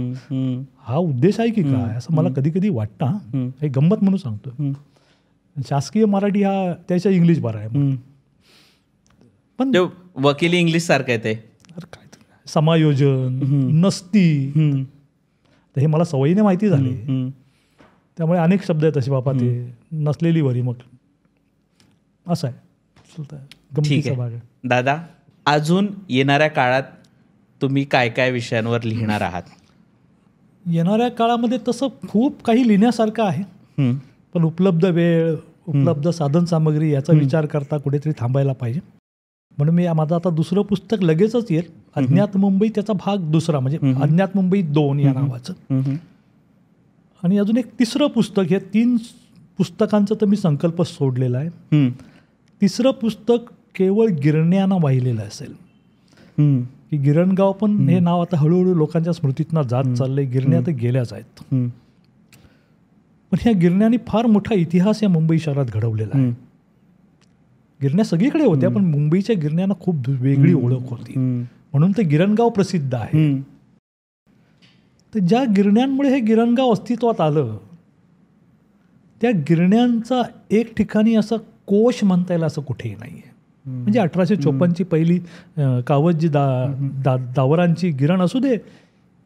Speaker 1: हा उद्देश आहे की काय असं मला कधी कधी वाटतं. हे गंमत म्हणून सांगतो, शासकीय मराठी हा त्याच्या इंग्लिश बरा आहे, पण
Speaker 2: वकिली इंग्लिश सारखं आहे ते.
Speaker 1: अरे काय समायोजन नसती, तर हे मला सवयीने माहिती झाले, त्यामुळे अनेक शब्द आहेत असे बाबा, ते नसलेली वरी, मग असं आहे.
Speaker 2: गमतीचा भाग आहे. दादा, अजून येणाऱ्या काळात तुम्ही काय काय विषयांवर लिहिणार आहात?
Speaker 1: येणाऱ्या काळामध्ये तसं खूप काही लिहिण्यासारखं आहे, पण उपलब्ध वेळ, उपलब्ध साधन सामग्री याचा विचार करता कुठेतरी थांबायला पाहिजे. म्हणून मी माझं आता दुसरं पुस्तक लगेचच येईल, अज्ञात मुंबई, त्याचा भाग दुसरा, म्हणजे अज्ञात मुंबई 2 या नावाचं. आणि अजून एक तिसरं पुस्तक, हे 3 पुस्तकांचा तर मी संकल्प सोडलेला आहे. तिसरं पुस्तक केवळ गिरण्यानं वाहिलेलं असेल, की गिरणगाव पण हे नाव आता हळूहळू लोकांच्या स्मृतीतनं जात चाललंय, गिरण्या तर गेल्याच आहेत, पण ह्या गिरण्यांनी फार मोठा इतिहास या मुंबई शहरात घडवलेला आहे. गिरण्या सगळीकडे होत्या, पण मुंबईच्या गिरण्यांना खूप वेगळी ओळख होती, म्हणून ते गिरणगाव प्रसिद्ध आहे. तर ज्या गिरण्यांमुळे हे गिरणगाव अस्तित्वात आलं, त्या गिरण्यांचा एक ठिकाणी असं कोश म्हणता येईल असं कुठेही नाही आहे. म्हणजे 1854ची पहिली कावतजी दावरांची गिरण असू दे,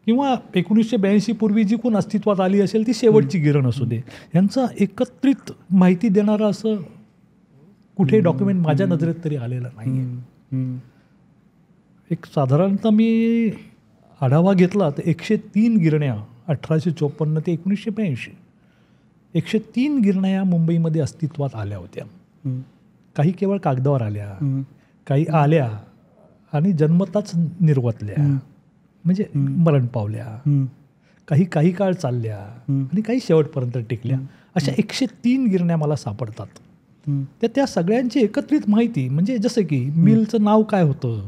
Speaker 1: किंवा 1982 पूर्वी जी कोण अस्तित्वात आली असेल ती शेवटची गिरण असू दे, यांचं एकत्रित माहिती देणारं असं कुठे डॉक्युमेंट माझ्या नजरेत तरी आलेलं नाही आहे. एक साधारणतः मी आढावा घेतला तर 103 गिरण्या 1854 ते 1982 103 गिरण्या या मुंबईमध्ये अस्तित्वात आल्या होत्या. काही केवळ कागदावर आल्या, काही आल्या आणि जन्मताच निर्वतल्या, म्हणजे मरण पावल्या, काही काळ चालल्या आणि काही शेवटपर्यंत टिकल्या. अशा 103 गिरण्या मला सापडतात. तर त्या सगळ्यांची एकत्रित माहिती, म्हणजे जसं की मिलचं नाव काय होतं,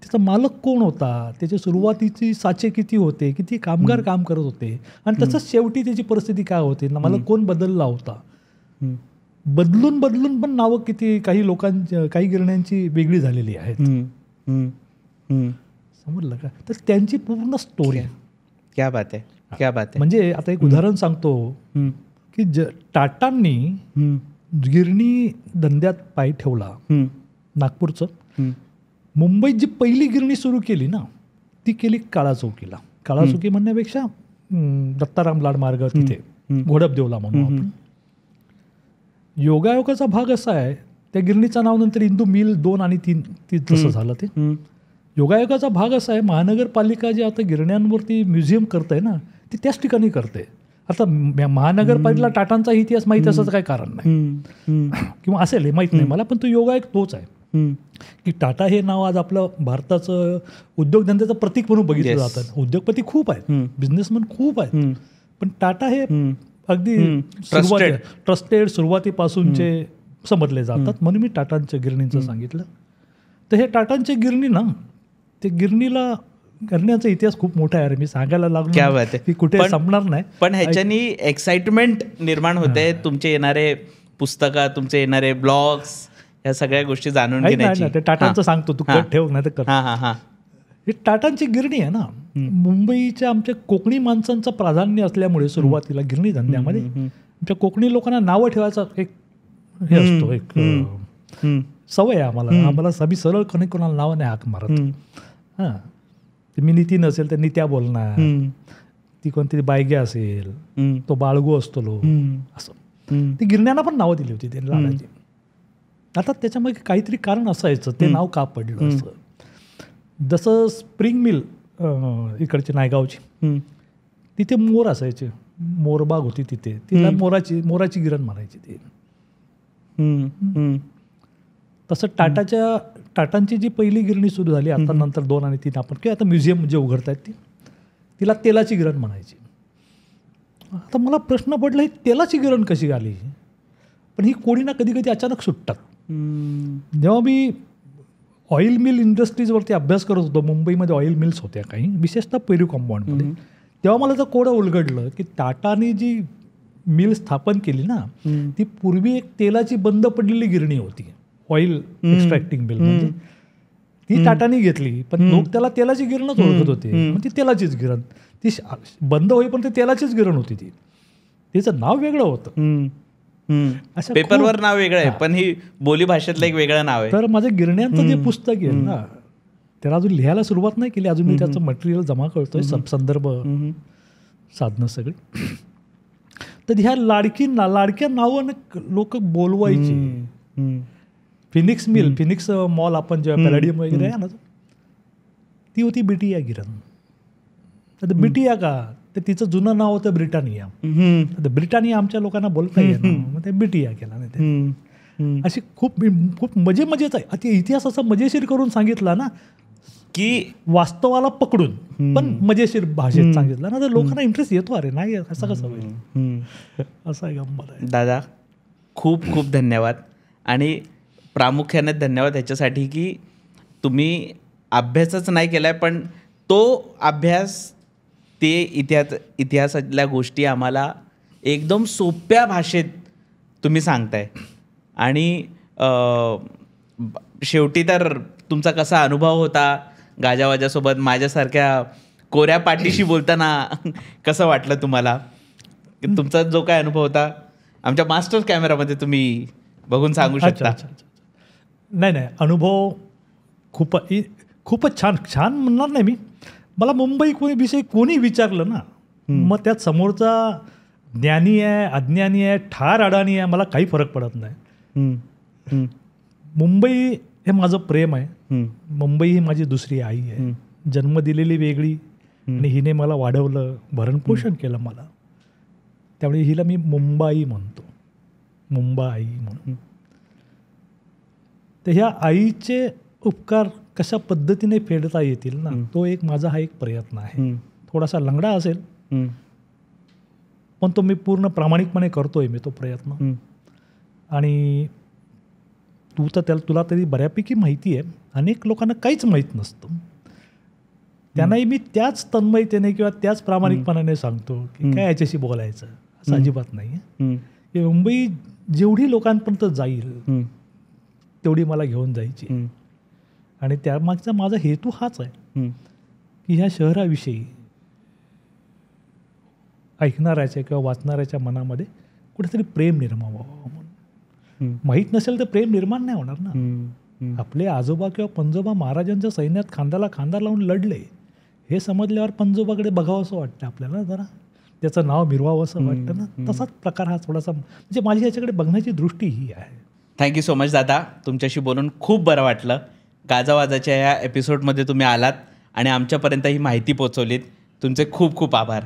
Speaker 1: त्याचा मालक कोण होता, त्याची सुरुवातीची साचे किती होते, किती कामगार काम करत होते, आणि तसंच शेवटी त्याची परिस्थिती काय होती, मालक कोण बदलला होता, बदलून पण नावं किती, काही लोकांची, काही गिरण्यांची वेगळी झालेली आहेत. समजलं का? तर त्यांची पूर्ण स्टोरी.
Speaker 2: क्या बात आहे, क्या बात आहे.
Speaker 1: म्हणजे आता एक उदाहरण सांगतो की टाटांनी गिरणी धंद्यात पाय ठेवला नागपूरचं. मुंबईत जी पहिली गिरणी सुरू केली ना, ती केली काळाचौकीला. काळाचौकी म्हणण्यापेक्षा दत्ताराम लाड मार्ग तिथे घोडपदेवला म्हणून आपण. योगायोगाचा भाग असा आहे, त्या गिरणीचं नाव नंतर इंदू मिल 2 आणि 3 तसं झालं. ते योगायोगाचा भाग असा आहे, महानगरपालिका जे आता गिरण्यांवरती म्युझियम करते ना, ती त्याच ठिकाणी करते. आता महानगरपालिकेला टाटांचा इतिहास माहीत असायचं काही कारण नाही, किंवा असेल हे माहीत नाही मला, पण तो योगायोग तोच आहे की टाटा हे नाव आज आपलं भारताचं उद्योगधंद्याचं प्रतीक म्हणून बघितलं जातं. उद्योगपती खूप आहेत, बिझनेसमॅन खूप आहेत, पण टाटा हे अगदी ट्रस्टेड सुरुवातीपासूनचे समजले जातात. म्हणून मी टाटांच्या गिरणीचं सांगितलं. तर हे टाटांच्या गिरणी ना, ते गिरणीला करण्याचा इतिहास खूप मोठा आहे. मी सांगायला लागलो की कुठे संपणार नाही, पण
Speaker 2: ह्याच्यानी एक्साइटमेंट निर्माण होते. तुमचे येणारे पुस्तकं, तुमचे येणारे ब्लॉग्स, या सगळ्या गोष्टी जाणून घेण्याची.
Speaker 1: ते टाटांचं सांगतो, तू कट ठेव नाही तर. ही टाटांची गिरणी आहे ना, मुंबईच्या आमच्या कोकणी माणसांचं प्राधान्य असल्यामुळे सुरुवातीला गिरणी धंद्यामध्ये आमच्या कोकणी लोकांना नावं ठेवायचा एक हे असतो, एक सवय आहे आम्हाला. आम्ही सरळ कोणाला नावं नाही हाक मारत. हां, मी नितीन असेल तर नित्या बोलणार, ती कोणतरी बायग्या असेल तो बाळगू असतो लो, असं. ती गिरण्यांना पण नावं दिली होती त्यांनी लाडाची. आता त्याच्यामध्ये काहीतरी कारण असायचं, ते नाव का पडलं असं. जसं स्प्रिंग मिल इकडची नायगावची, तिथे मोर असायचे, मोरबाग होती तिथे, तिला मोराची गिरण म्हणायची ती. तसं टाटांची जी पहिली गिरणी सुरू झाली आता नंतर 2 आणि 3 आपण किंवा आता म्युझियम जे उघडत आहेत तिला तेलाची गिरण म्हणायची. आता मला प्रश्न पडला ही तेलाची गिरण कशी आली, पण ही कोणी ना कधी कधी अचानक सुटतात. जेव्हा मी ऑइल मिल इंडस्ट्रीजवरती अभ्यास करत होतो, मुंबईमध्ये ऑइल मिल्स होत्या काही, विशेषतः पेरू कंपाऊंडमध्ये, तेव्हा मला तर कोडं उलगडलं की टाटाने जी मिल स्थापन केली ना ती पूर्वी एक तेलाची बंद पडलेली गिरणी होती, ऑइल एक्स्ट्रॅक्टिंग मिल. म्हणजे ती टाटाने घेतली, पण लोक त्याला तेलाची गिरणच ओळखत होते, मग ती तेलाचीच गिरण. ती बंद होईपर्यंत ती तेलाचीच गिरण होती. तिचं नाव वेगळं होतं,
Speaker 2: पेपरवर नाव वेगळं आहे, पण ही बोली भाषेतलं एक वेगळं नाव आहे.
Speaker 1: तर माझं गिरण्यांचं जे पुस्तक आहे ना, त्याला अजून लिहायला सुरुवात नाही केली, अजून मी त्याचं मटेरियल जमा करतोय, संदर्भ साधनं सगळी. तर ह्या लाडक्या नावानं लोक बोलवायची. फिनिक्स मिल, फिनिक्स मॉल आपण जेव्हा पॅलेडियम वगैरे आहे ना, ती होती बिटिया गिरण. तर बिटिया का, तर तिचं जुनं नाव होतं ब्रिटानिया. तर ब्रिटानिया आमच्या लोकांना बोलता येईल, मग ते बिटिया केला नाही ते. अशी खूप मजेच आहे. आता इतिहास असा मजेशीर करून सांगितला ना की वास्तवाला पकडून, पण मजेशीर भाषेत सांगितलं ना, तर लोकांना इंटरेस्ट येतो. अरे नाही असं कसं होईल, असं आहे गंमत आहे.
Speaker 2: दादा खूप खूप धन्यवाद, आणि प्रामुख्याने धन्यवाद ह्याच्यासाठी की तुम्ही अभ्यासच नाही केला आहे, पण तो अभ्यास, ते इतिहासातल्या गोष्टी आम्हाला एकदम सोप्या भाषेत तुम्ही सांगताय. आणि शेवटी तर तुमचा कसा अनुभव होता गाजावाजासोबत, माझ्यासारख्या कोऱ्या पाटीशी बोलताना कसं वाटलं तुम्हाला, तुमचा जो काय अनुभव होता आमच्या मास्टर कॅमेरामध्ये तुम्ही बघून सांगू शकता.
Speaker 1: नाही, अनुभव खूपच छान म्हणणार नाही मी. मला मुंबई विषयी कोणी विचारलं ना, मग त्यात समोरचा ज्ञानी आहे, अज्ञानी आहे, ठार अडाणी आहे, मला काही फरक पडत नाही. मुंबई हे माझं प्रेम आहे. मुंबई ही माझी दुसरी आई आहे, जन्म दिलेली वेगळी, आणि हिने मला वाढवलं, भरणपोषण केलं मला, त्यामुळे हिला मी मुंबाई म्हणतो, मुंबाई म्हणून. तर ह्या आईचे उपकार कशा पद्धतीने फेडता येतील ना, तो माझा हा एक प्रयत्न आहे. थोडासा लंगडा असेल, पण तो मी पूर्ण प्रामाणिकपणे करतोय मी तो प्रयत्न. आणि तुला तरी बऱ्यापैकी माहिती आहे, अनेक लोकांना काहीच माहीत नसतं. त्यांनाही मी त्याच तन्मयतेने किंवा त्याच प्रामाणिकपणाने सांगतो की काय याच्याशी बोलायचं, असं अजिबात नाही. मुंबई जेवढी लोकांपर्यंत जाईल तेवढी मला घेऊन जायची, आणि त्यामागचा माझा हेतू हाच आहे की ह्या शहराविषयी ऐकणाऱ्याच्या किंवा वाचणाऱ्याच्या मनामध्ये कुठेतरी प्रेम निर्माण व्हावं म्हणून. माहीत नसेल तर प्रेम निर्माण नाही होणार ना. आपले आजोबा किंवा पंजोबा महाराजांच्या सैन्यात खांद्याला खांदा लावून लढले, हे समजल्यावर पंजोबाकडे बघावं असं वाटतं आपल्याला, जरा त्याचं नाव मिरवावं असं वाटतं ना. तसाच प्रकार हा थोडासा, म्हणजे माझी याच्याकडे बघण्याची दृष्टी ही आहे.
Speaker 2: थँक्यू सो मच दादा, तुमच्याशी बोलून खूप बरं वाटलं. गाजावाजाच्या या एपिसोडमध्ये तुम्ही आलात आणि आमच्यापर्यंत ही माहिती पोचवलीत. तुमचे खूप खूप आभार.